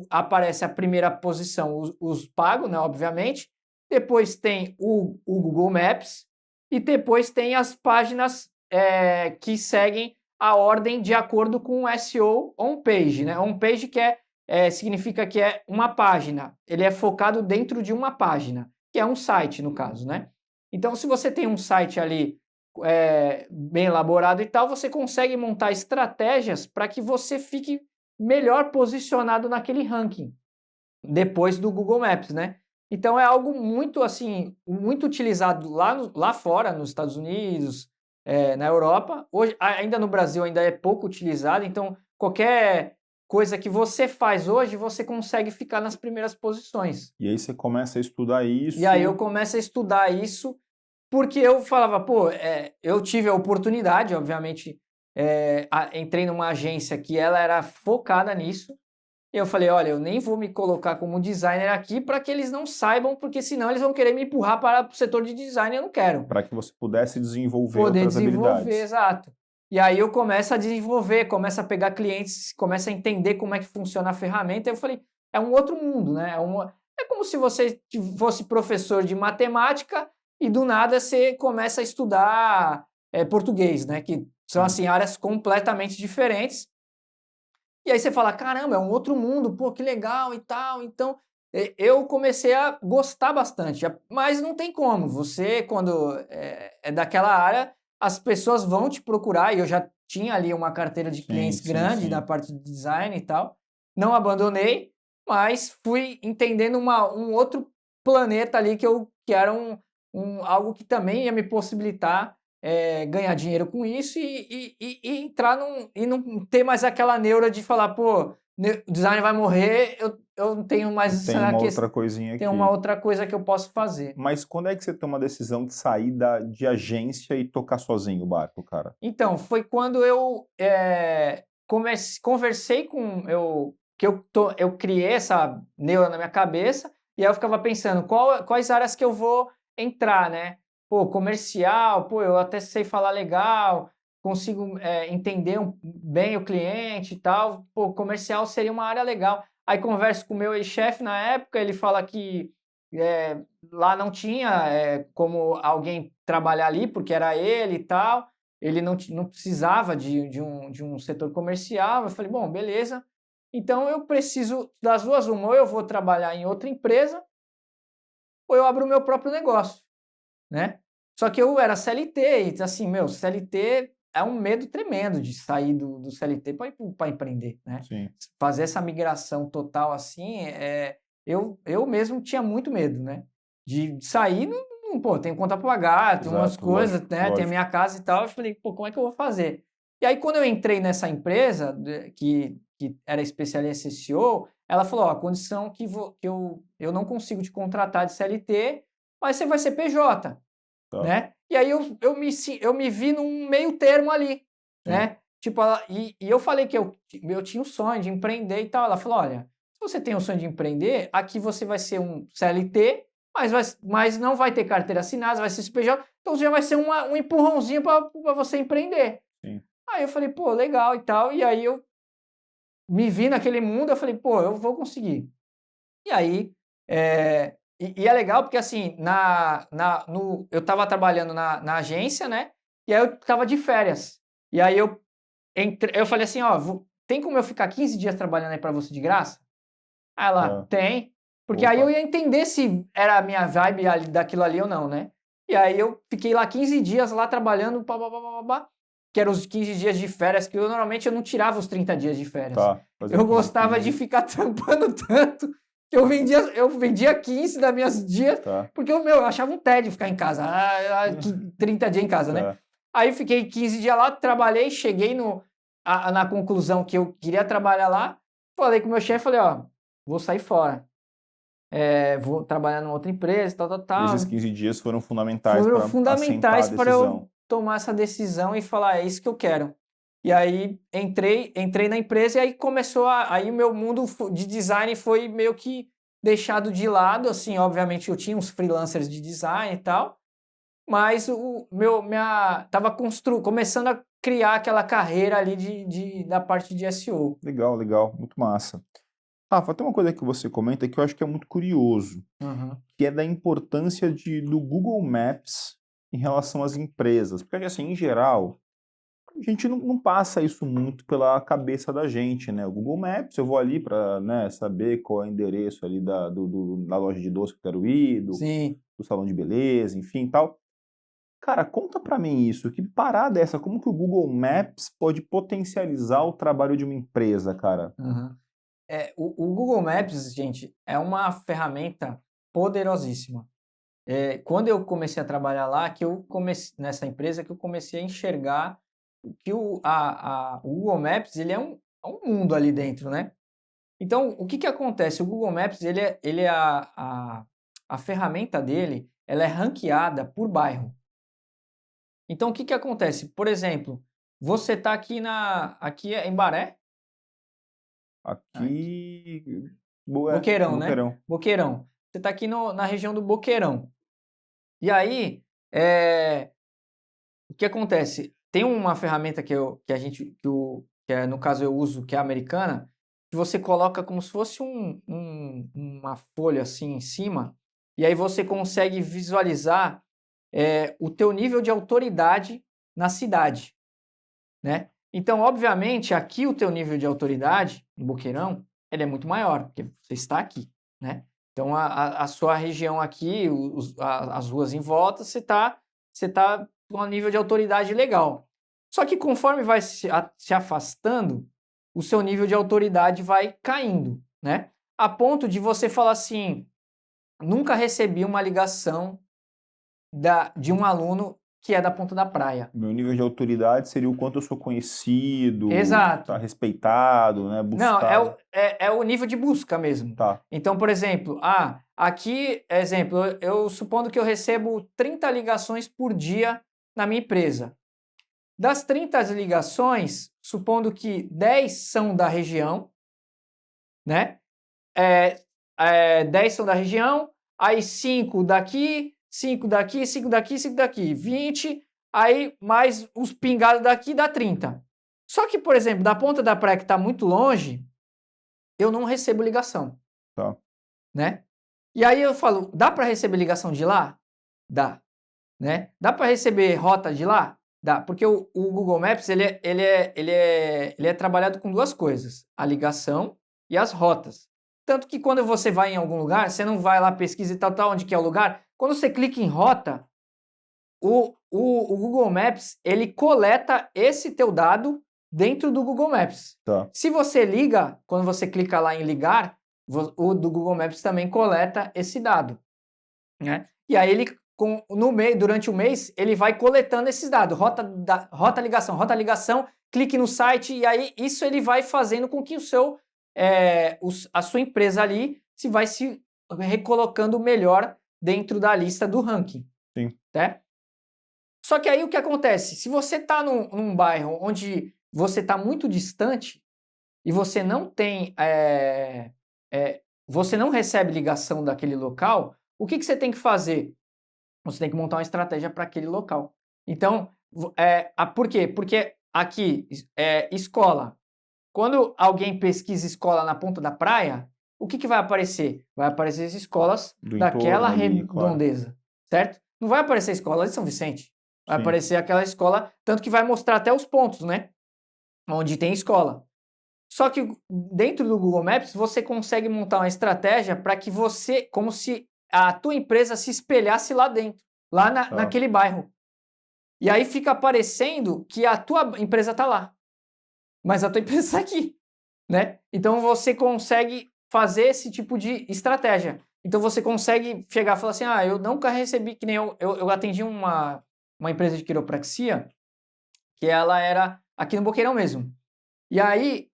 aparece a primeira posição, os pagos, né, obviamente. Depois tem o Google Maps e depois tem as páginas que seguem a ordem de acordo com o SEO on-page, né? On-page significa que é uma página. Ele é focado dentro de uma página, que é um site, no caso, né? Então, se você tem um site ali bem elaborado e tal, você consegue montar estratégias para que você fique melhor posicionado naquele ranking, depois do Google Maps, né? Então, é algo muito, assim, muito utilizado lá fora, nos Estados Unidos, na Europa. Hoje, ainda no Brasil, ainda é pouco utilizado. Então, qualquer coisa que você faz hoje, você consegue ficar nas primeiras posições. E aí você começa a estudar isso. E aí eu começo a estudar isso, porque eu falava, pô, eu tive a oportunidade, obviamente, entrei numa agência que ela era focada nisso. E eu falei, olha, eu nem vou me colocar como designer aqui para que eles não saibam, porque senão eles vão querer me empurrar para o setor de design e eu não quero. Para que você pudesse desenvolver outras habilidades. Exato. E aí eu começo a desenvolver, começo a pegar clientes, começo a entender como é que funciona a ferramenta. Eu falei, é um outro mundo, né? É como se você fosse professor de matemática e do nada você começa a estudar português, né? Que são assim áreas completamente diferentes. E aí você fala, caramba, é um outro mundo, pô, que legal e tal. Então, eu comecei a gostar bastante. Mas não tem como. Você, quando é daquela área, as pessoas vão te procurar. E eu já tinha ali uma carteira de clientes grande na parte de design e tal. Não abandonei, mas fui entendendo um outro planeta ali que era algo que também ia me possibilitar ganhar dinheiro com isso e entrar e não ter mais aquela neura de falar, pô, o design vai morrer, eu não tenho mais... Tem uma outra coisinha aqui. Tem uma outra coisa que eu posso fazer. Mas quando é que você toma a decisão de sair de agência e tocar sozinho o barco, cara? Então, foi quando eu conversei com... Eu criei essa neura na minha cabeça e aí eu ficava pensando quais áreas que eu vou entrar, né? Pô, comercial, pô, eu até sei falar legal, consigo entender bem o cliente e tal. Pô, comercial seria uma área legal. Aí converso com o meu ex-chefe na época, ele fala que lá não tinha como alguém trabalhar ali, porque era ele e tal. Ele não precisava de um setor comercial. Eu falei, bom, beleza. Então eu preciso das duas, uma, ou eu vou trabalhar em outra empresa, ou eu abro o meu próprio negócio, né? Só que eu era CLT, e assim, CLT é um medo tremendo de sair do CLT para empreender, né? Sim. Fazer essa migração total assim, eu mesmo tinha muito medo, né? De sair, pô, tem conta para pagar, tem umas coisas, lógico, né? lógico. Tem a minha casa e tal. Eu falei, pô, como é que eu vou fazer? E aí, quando eu entrei nessa empresa, que era especialista em SEO, ela falou, ó, a condição que eu não consigo te contratar de CLT, mas você vai ser PJ. Né? E aí eu me vi num meio termo ali, né? Tipo, e eu falei que eu tinha um sonho de empreender e tal. Ela falou, olha, se você tem um sonho de empreender, aqui você vai ser um CLT, mas não vai ter carteira assinada, vai ser CPJ, então já vai ser um empurrãozinho para você empreender. Sim. Aí eu falei, pô, legal e tal. E aí eu me vi naquele mundo, eu falei, pô, eu vou conseguir. E aí... E é legal porque, assim, eu estava trabalhando na agência, né? E aí eu estava de férias. E aí eu falei assim, ó, tem como eu ficar 15 dias trabalhando aí para você de graça? Aí ela, tem. Porque aí eu ia entender se era a minha vibe daquilo ali ou não, né? E aí eu fiquei lá 15 dias lá trabalhando, que eram os 15 dias de férias, que normalmente eu não tirava os 30 dias de férias. Eu gostava de ficar trampando tanto... Eu vendia 15 das minhas dias, porque eu achava um tédio ficar em casa, 30 dias em casa, né? Aí fiquei 15 dias lá, trabalhei, cheguei na conclusão que eu queria trabalhar lá, falei com o meu chefe, falei, ó, vou sair fora. Vou trabalhar numa outra empresa, tal. Esses 15 dias foram fundamentais para eu tomar essa decisão e falar, é isso que eu quero. E aí entrei na empresa e aí começou aí o meu mundo de design foi meio que deixado de lado, assim, obviamente eu tinha uns freelancers de design e tal, mas tava começando a criar aquela carreira ali da parte de SEO. Legal, muito massa. Rafa, tem uma coisa que você comenta que eu acho que é muito curioso, que é da importância do Google Maps em relação às empresas. Porque, assim, em geral, a gente não passa isso muito pela cabeça da gente, né? O Google Maps, eu vou ali para, né, saber qual é o endereço ali da loja de doce que eu quero ir, do salão de beleza, enfim, tal. Cara, conta pra mim isso, que parada é essa? Como que o Google Maps pode potencializar o trabalho de uma empresa, cara? O Google Maps, gente, é uma ferramenta poderosíssima. Quando eu comecei a trabalhar lá, nessa empresa, que eu comecei a enxergar que o Google Maps ele é um mundo ali dentro, né? Então, o que acontece? O Google Maps, a ferramenta dele, ela é ranqueada por bairro. Então, o que acontece? Por exemplo, você está aqui em Baré? Boqueirão, né? Boqueirão. Você está aqui na região do Boqueirão. E aí, o que acontece? Tem uma ferramenta que no caso eu uso, que é americana, que você coloca como se fosse uma folha assim em cima, e aí você consegue visualizar o teu nível de autoridade na cidade, né? Então, obviamente, aqui o teu nível de autoridade, no Boqueirão, ele é muito maior, porque você está aqui, né? Então, a sua região aqui, as ruas em volta, você tá com um nível de autoridade legal. Só que conforme vai se afastando, o seu nível de autoridade vai caindo, né? A ponto de você falar assim, nunca recebi uma ligação de um aluno que é da Ponta da Praia. Meu nível de autoridade seria o quanto eu sou conhecido, exato, tá, respeitado, né, buscado. Não, é o nível de busca mesmo. Tá. Então, por exemplo, aqui, exemplo, eu supondo que eu recebo 30 ligações por dia na minha empresa. Das 30 ligações, supondo que 10 são da região, né? 10 são da região, aí 5 daqui, 5 daqui, 5 daqui, 5 daqui, 20, aí mais os pingados daqui dá 30. Só que, por exemplo, da Ponta da Praia que está muito longe, eu não recebo ligação. Tá. Né? E aí eu falo, dá para receber ligação de lá? Dá. Né? Dá para receber rota de lá? Dá. Porque o Google Maps ele é trabalhado com duas coisas, a ligação e as rotas. Tanto que quando você vai em algum lugar, você não vai lá pesquisa e tal, onde que é o lugar. Quando você clica em rota, o Google Maps, ele coleta esse teu dado dentro do Google Maps. Tá. Se você liga, quando você clica lá em ligar, o do Google Maps também coleta esse dado. Né? E aí ele, durante o mês, ele vai coletando esses dados. Rota ligação, clique no site, e aí isso ele vai fazendo com que a sua empresa ali vai se recolocando melhor dentro da lista do ranking. Sim. Né? Só que aí o que acontece? Se você está num bairro onde você está muito distante e você não tem, você não recebe ligação daquele local, o que você tem que fazer? Você tem que montar uma estratégia para aquele local. Então, por quê? Porque aqui, escola. Quando alguém pesquisa escola na Ponta da Praia, o que vai aparecer? Vai aparecer as escolas daquela redondeza, claro. Certo? Não vai aparecer a escola de São Vicente. Vai aparecer aquela escola, tanto que vai mostrar até os pontos, né? Onde tem escola. Só que dentro do Google Maps, você consegue montar uma estratégia para que como se a tua empresa se espelhasse lá dentro, lá naquele bairro. E aí fica aparecendo que a tua empresa está lá. Mas a tua empresa está aqui, né? Então você consegue fazer esse tipo de estratégia. Então você consegue chegar e falar assim, eu nunca recebi, que nem eu atendi uma empresa de quiropraxia, que ela era aqui no Boqueirão mesmo. E aí,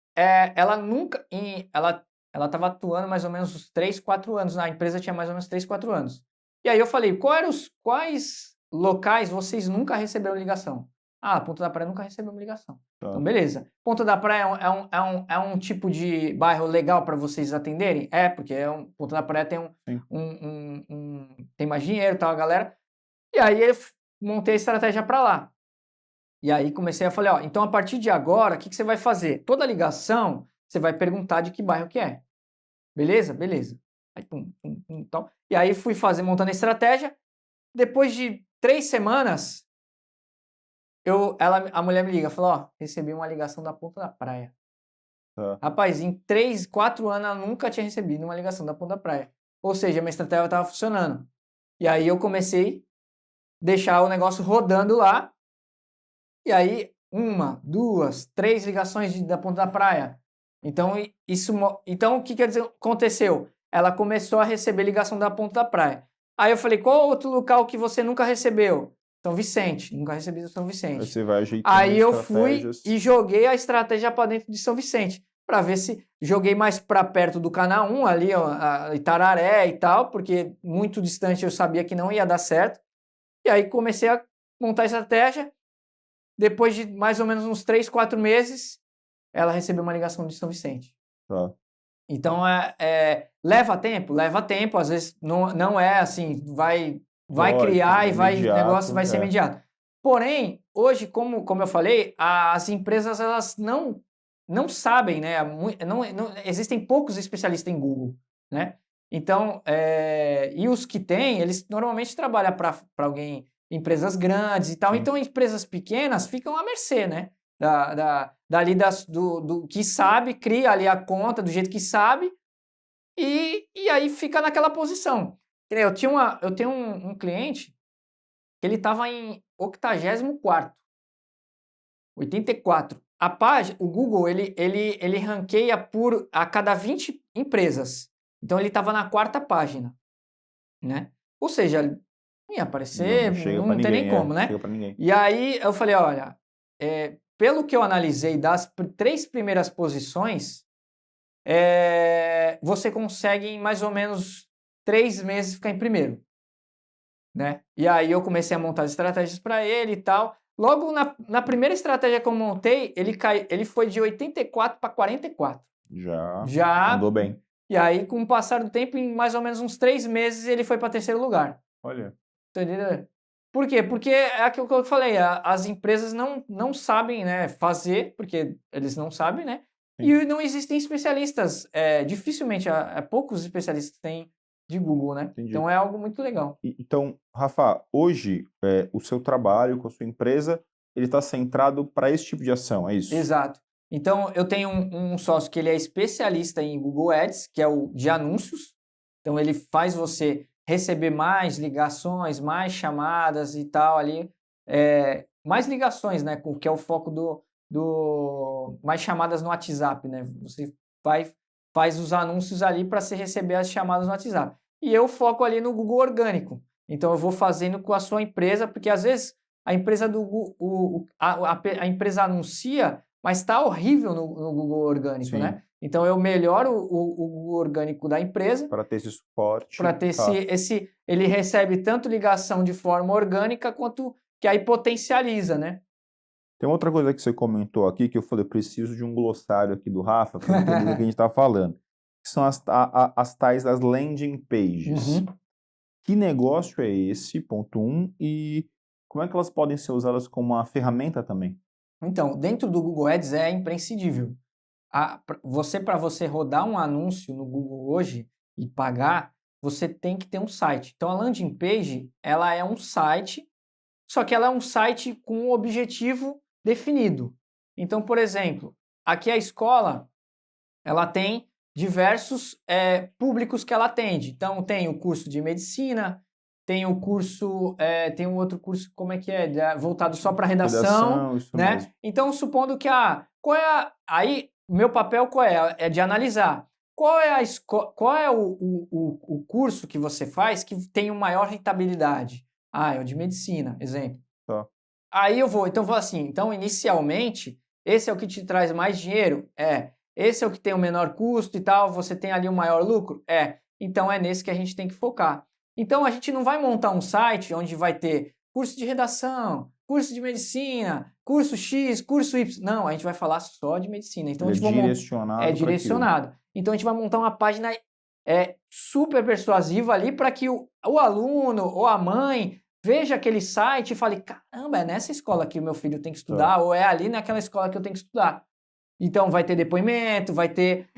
ela nunca... Ela estava atuando mais ou menos uns 3, 4 anos. A empresa tinha mais ou menos 3, 4 anos. E aí eu falei, quais locais vocês nunca receberam ligação? Ah, Ponta da Praia nunca recebeu uma ligação. Tá. Então, beleza. Ponta da Praia é um tipo de bairro legal para vocês atenderem? Porque Ponta da Praia tem tem mais dinheiro e tal, a galera. E aí eu montei a estratégia para lá. E aí comecei a falar, então a partir de agora, o que você vai fazer? Toda ligação, você vai perguntar de que bairro que é. Beleza? Beleza. Aí, tal. E aí fui montando a estratégia. Depois de 3 semanas, a mulher me liga, falou, recebi uma ligação da Ponta da Praia. Rapaz, em 3, 4 anos, ela nunca tinha recebido uma ligação da Ponta da Praia. Ou seja, a minha estratégia estava funcionando. E aí eu comecei a deixar o negócio rodando lá. E aí, 1, 2, 3 ligações da Ponta da Praia. Então, o que quer dizer aconteceu? Ela começou a receber ligação da Ponta da Praia. Aí eu falei, qual outro local que você nunca recebeu? São Vicente. Nunca recebi São Vicente. Aí você vai ajeitando Aí eu fui e joguei a estratégia para dentro de São Vicente. Para ver se... Joguei mais para perto do Canal 1, ali, ó, Itararé e tal, porque muito distante eu sabia que não ia dar certo. E aí comecei a montar a estratégia. Depois de mais ou menos uns 3, 4 meses, ela recebeu uma ligação de São Vicente. Tá. Então, leva tempo, às vezes não é assim, vai criar e o negócio vai ser imediato. Porém, hoje, como eu falei, as empresas elas não sabem, né? Não existem poucos especialistas em Google, né? Então, e os que têm, eles normalmente trabalham para alguém, empresas grandes e tal. Sim. Então, empresas pequenas ficam à mercê, né? Do que sabe, cria ali a conta do jeito que sabe e aí fica naquela posição. Eu tenho um cliente que ele estava em 84º, 84. A página, o Google, ele ranqueia a cada 20 empresas. Então, ele estava na 4ª página, né? Ou seja, não ia aparecer, não tem nem como, né? Chega pra ninguém. E aí, eu falei, olha, pelo que eu analisei das 3 primeiras posições, você consegue em mais ou menos 3 meses ficar em primeiro, né? E aí eu comecei a montar as estratégias para ele e tal. Logo na primeira estratégia que eu montei, ele foi de 84 para 44. Já andou bem. E aí, com o passar do tempo, em mais ou menos uns 3 meses, ele foi para 3º lugar. Olha. Entendeu? Por quê? Porque é aquilo que eu falei, as empresas não sabem, né, fazer, porque eles não sabem, né? Sim. E não existem especialistas. Dificilmente, poucos especialistas têm de Google, né? Entendi. Então é algo muito legal. Então, Rafa, hoje o seu trabalho com a sua empresa, ele está centrado para esse tipo de ação, é isso? Exato. Então, eu tenho um sócio que ele é especialista em Google Ads, que é o de anúncios. Então, ele faz você receber mais ligações, mais chamadas e tal ali. Mais ligações, né? Que é o foco mais chamadas no WhatsApp, né? Você faz os anúncios ali para você receber as chamadas no WhatsApp. E eu foco ali no Google orgânico. Então, eu vou fazendo com a sua empresa, porque às vezes a empresa a empresa anuncia, mas está horrível no Google orgânico, sim, né? Então, eu melhoro o Google orgânico da empresa. Para ter esse suporte. Para ter ele recebe tanto ligação de forma orgânica, quanto que aí potencializa, né? Tem outra coisa que você comentou aqui, que eu falei, preciso de um glossário aqui do Rafa, para entender o que a gente está falando. Que são as tais das landing pages. Uhum. Que negócio é esse, ponto 1, e como é que elas podem ser usadas como uma ferramenta também? Então, dentro do Google Ads é imprescindível. Para você rodar um anúncio no Google hoje e pagar, você tem que ter um site. Então, a landing page, ela é um site, só que ela é um site com um objetivo definido. Então, por exemplo, aqui a escola, ela tem diversos públicos que ela atende. Então, tem o curso de medicina, tem o curso, tem um outro curso, como é que é? Voltado só para redação, né? Mesmo. Então, supondo que aí, meu papel qual é? É de analisar. Qual é o curso que você faz que tem maior rentabilidade? É o de medicina, exemplo. Tá. Aí eu vou assim, então, inicialmente, Esse é o que te traz mais dinheiro? Esse é o que tem o menor custo e tal, você tem ali o maior lucro? Então é nesse que a gente tem que focar. Então a gente não vai montar um site onde vai ter curso de redação, curso de medicina, curso X, curso Y. Não, a gente vai falar só de medicina. Então, direcionado. Direcionado. Então a gente vai montar uma página super persuasiva ali para que o aluno ou a mãe veja aquele site e fale, caramba, é nessa escola que o meu filho tem que estudar, ou é ali naquela escola que eu tenho que estudar. Então vai ter depoimento, vai ter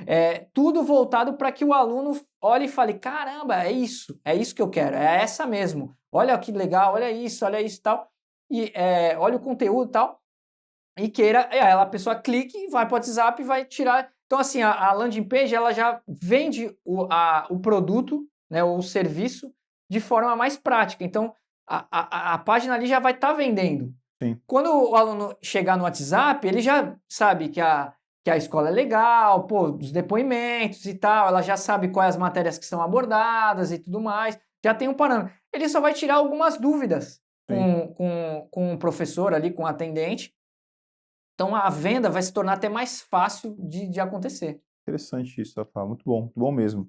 tudo voltado para que o aluno olhe e fale, caramba, é isso que eu quero, é essa mesmo. Olha que legal, olha isso e tal. E olha o conteúdo e tal. E queira, a pessoa clique e vai para o WhatsApp e vai tirar. Então, assim, a landing page ela já vende o produto, né, o serviço, de forma mais prática. Então, a página ali já vai estar vendendo. Sim. Quando o aluno chegar no WhatsApp, ele já sabe que a escola é legal, os depoimentos e tal, ela já sabe quais as com as são abordadas e tudo mais, já tem um parâmetro. Ele só vai tirar algumas dúvidas com o professor ali, com o atendente. Então a venda vai se tornar até mais fácil de acontecer. Interessante isso, Rafa. Muito bom mesmo.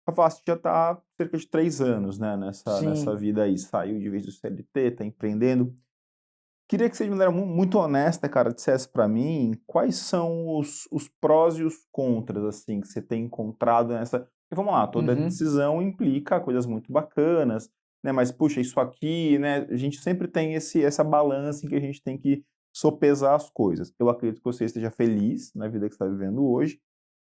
Rafa, você já está há cerca de 3 anos, né, nessa vida aí. Saiu de vez do CLT, está empreendendo. Queria que você, de maneira muito honesta, cara, dissesse para mim quais são os prós e os contras, assim, que você tem encontrado nessa... Porque, vamos lá, toda decisão implica coisas muito bacanas, né, mas, puxa, isso aqui, né, a gente sempre tem essa balança em que a gente tem que sopesar as coisas. Eu acredito que você esteja feliz na vida que você está vivendo hoje,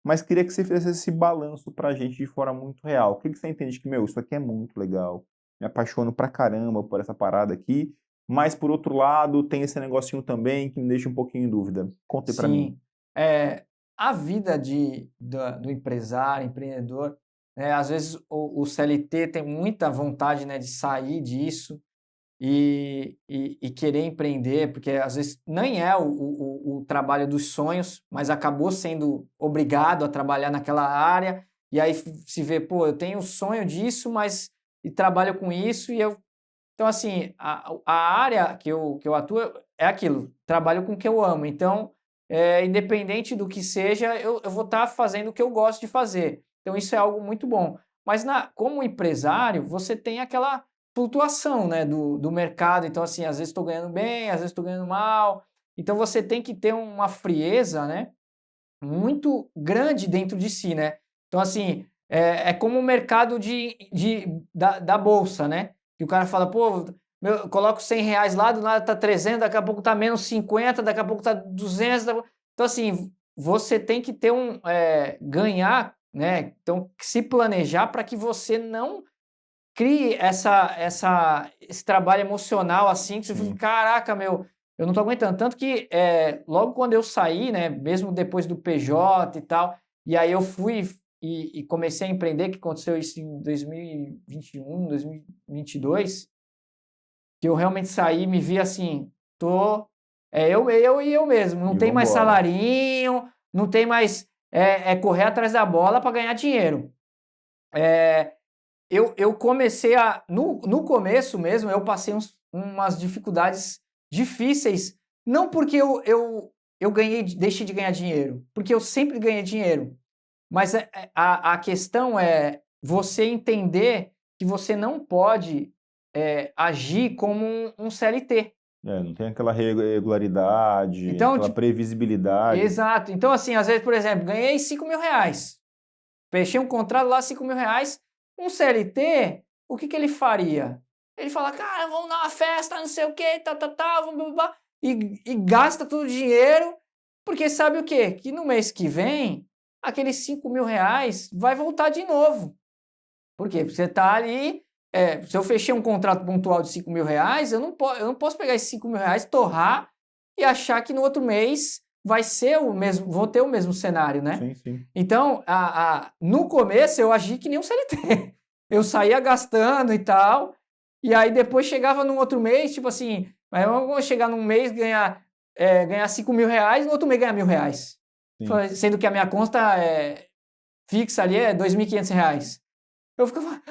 mas queria que você fizesse esse balanço pra gente de forma muito real. O que você entende que, isso aqui é muito legal, me apaixono pra caramba por essa parada aqui, mas, por outro lado, tem esse negocinho também que me deixa um pouquinho em dúvida. Conta aí pra mim. A vida do empresário, empreendedor, às vezes o CLT tem muita vontade, né, de sair disso e querer empreender, porque às vezes nem é o trabalho dos sonhos, mas acabou sendo obrigado a trabalhar naquela área, e aí se vê, eu tenho o sonho disso, mas e trabalho com isso, então, assim, a área que eu atuo é aquilo, trabalho com o que eu amo. Então, independente do que seja, eu vou estar fazendo o que eu gosto de fazer. Então, isso é algo muito bom. Mas, como empresário, você tem aquela flutuação, né, do mercado. Então, assim, às vezes estou ganhando bem, às vezes estou ganhando mal. Então, você tem que ter uma frieza, né, muito grande dentro de si, né? Então, assim, é como o mercado da bolsa, né? Que o cara fala, eu coloco R$100 lá, do nada tá 300, daqui a pouco tá menos 50, daqui a pouco tá 200. Então, assim, você tem que ter ganhar, né? Então, se planejar para que você não crie esse trabalho emocional assim, que você fica, caraca, eu não tô aguentando. Tanto que logo quando eu saí, né, mesmo depois do PJ e tal, e aí eu fui e comecei a empreender, que aconteceu isso em 2021, 2022, que eu realmente saí, me vi assim, eu mesmo, não tem mais salarinho, não tem mais correr atrás da bola para ganhar dinheiro. Eu comecei no começo mesmo, eu passei umas dificuldades difíceis, não porque eu deixei de ganhar dinheiro, porque eu sempre ganhei dinheiro. Mas a questão é você entender que você não pode agir como um CLT. Não tem aquela regularidade, então, aquela previsibilidade. Exato. Então, assim, às vezes, por exemplo, ganhei R$5.000. Fechei um contrato lá, R$5.000. Um CLT, o que ele faria? Ele fala, cara, vamos dar uma festa, não sei o que, vamos, e gasta todo o dinheiro, porque sabe o quê? Que no mês que vem, aqueles R$5.000 vai voltar de novo. Por quê? Porque você está ali, se eu fechei um contrato pontual de R$5.000, eu não posso pegar esses R$5.000, torrar e achar que no outro mês vai ser o mesmo, vou ter o mesmo cenário, né? Sim, sim. Então, no começo eu agi que nem um CLT. Eu saía gastando e tal, e aí depois chegava num outro mês, tipo assim, mas eu vou chegar num mês ganhar R$5.000, no outro mês ganhar R$1.000. Sendo que a minha conta fixa ali é R$2.500. Eu ficava...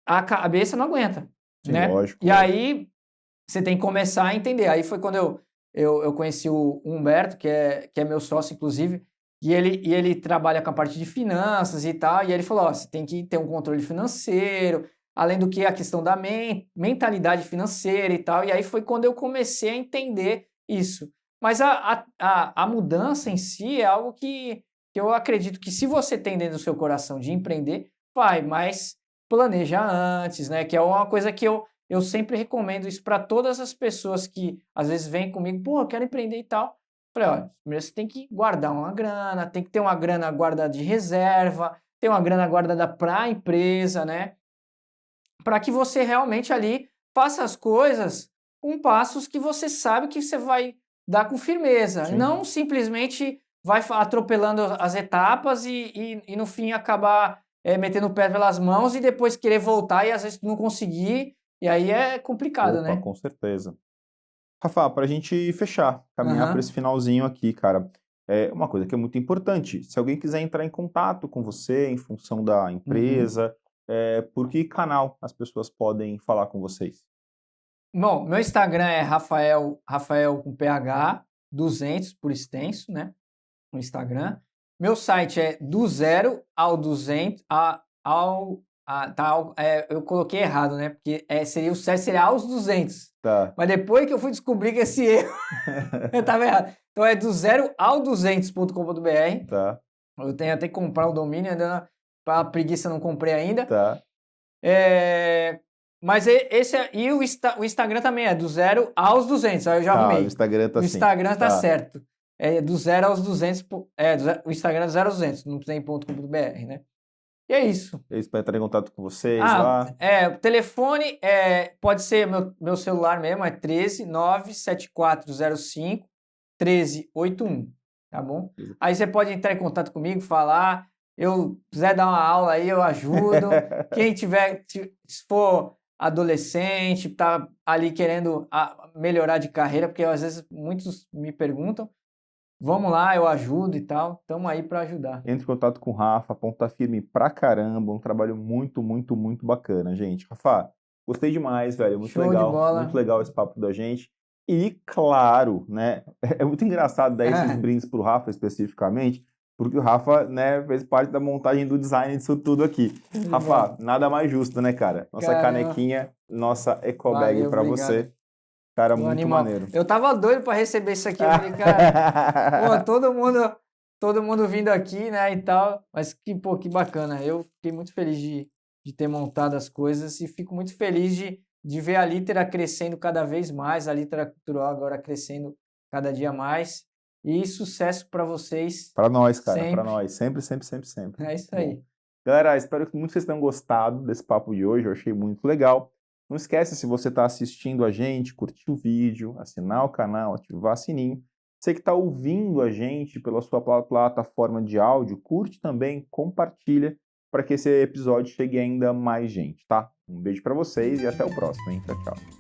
A cabeça não aguenta, Sim, né? lógico. E aí você tem que começar a entender. Aí foi quando eu conheci o Humberto, que é meu sócio, inclusive, e ele trabalha com a parte de finanças e tal, e ele falou, ó, você tem que ter um controle financeiro, além do que a questão da mentalidade financeira e tal, e aí foi quando eu comecei a entender isso. Mas a mudança em si é algo que eu acredito que se você tem dentro do seu coração de empreender, vai, mas planeja antes, né? Que é uma coisa que eu sempre recomendo isso para todas as pessoas que às vezes vêm comigo, pô, eu quero empreender e tal. Falei, olha, primeiro você tem que guardar uma grana, tem que ter uma grana guardada de reserva, ter uma grana guardada para a empresa, né? Para que você realmente ali faça as coisas com passos que você sabe que você vai dar com firmeza. Sim. Não simplesmente vai atropelando as etapas e no fim acabar metendo o pé pelas mãos e depois querer voltar e às vezes não conseguir, e aí é complicado, né? Com certeza. Rafa, para a gente fechar, caminhar para esse finalzinho aqui, cara, é uma coisa que é muito importante. Se alguém quiser entrar em contato com você em função da empresa, por que canal as pessoas podem falar com vocês? Bom, meu Instagram é Rafael com PH 200 por extenso, né? No Instagram. Meu site é do 0 ao 200 eu coloquei errado, né? Porque o site seria aos 200. Tá. Mas depois que eu fui descobrir que esse erro eu tava errado. Então é do 0 ao 200.com.br. Tá. Eu tenho até que comprar o domínio, ainda para preguiça não comprei ainda. Tá. Mas o Instagram também é do 0 aos 200, aí eu já arrumei. O Instagram tá O Instagram tá certo. É do 0 aos 200, o Instagram é do 0 aos 200, não tem .com.br, né? E é isso. Eles podem entrar em contato com vocês lá. O telefone pode ser meu celular mesmo, é 13 97405 1381, tá bom? Aí você pode entrar em contato comigo, falar, eu quiser dar uma aula aí, eu ajudo. Quem tiver, se for adolescente, tá ali querendo melhorar de carreira, porque às vezes muitos me perguntam, vamos lá, eu ajudo e tal, estamos aí para ajudar. Entre em contato com o Rafa, ponta firme pra caramba, um trabalho muito, muito, muito bacana, gente. Rafa, gostei demais, velho, muito legal esse papo da gente. E, claro, né, é muito engraçado dar esses brindes pro Rafa especificamente, porque o Rafa, né, fez parte da montagem do design disso tudo aqui. Rafa, nada mais justo, né, cara? Nossa canequinha, nossa ecobag pra você. Cara, muito maneiro. Eu tava doido pra receber isso aqui, eu falei, cara, pô, todo mundo vindo aqui, né, e tal, mas que bacana. Eu fiquei muito feliz de ter montado as coisas e fico muito feliz de ver a Litera crescendo cada vez mais, a Litera Cultural agora crescendo cada dia mais. E sucesso para vocês. Para nós, cara, para nós. Sempre, sempre, sempre, sempre. É isso aí. Bom, galera, espero que muitos vocês tenham gostado desse papo de hoje, eu achei muito legal. Não esquece, se você está assistindo a gente, curtir o vídeo, assinar o canal, ativar o sininho. Você que está ouvindo a gente pela sua plataforma de áudio, curte também, compartilha, para que esse episódio chegue a ainda mais gente, tá? Um beijo para vocês e até o próximo, hein? Tchau, tchau.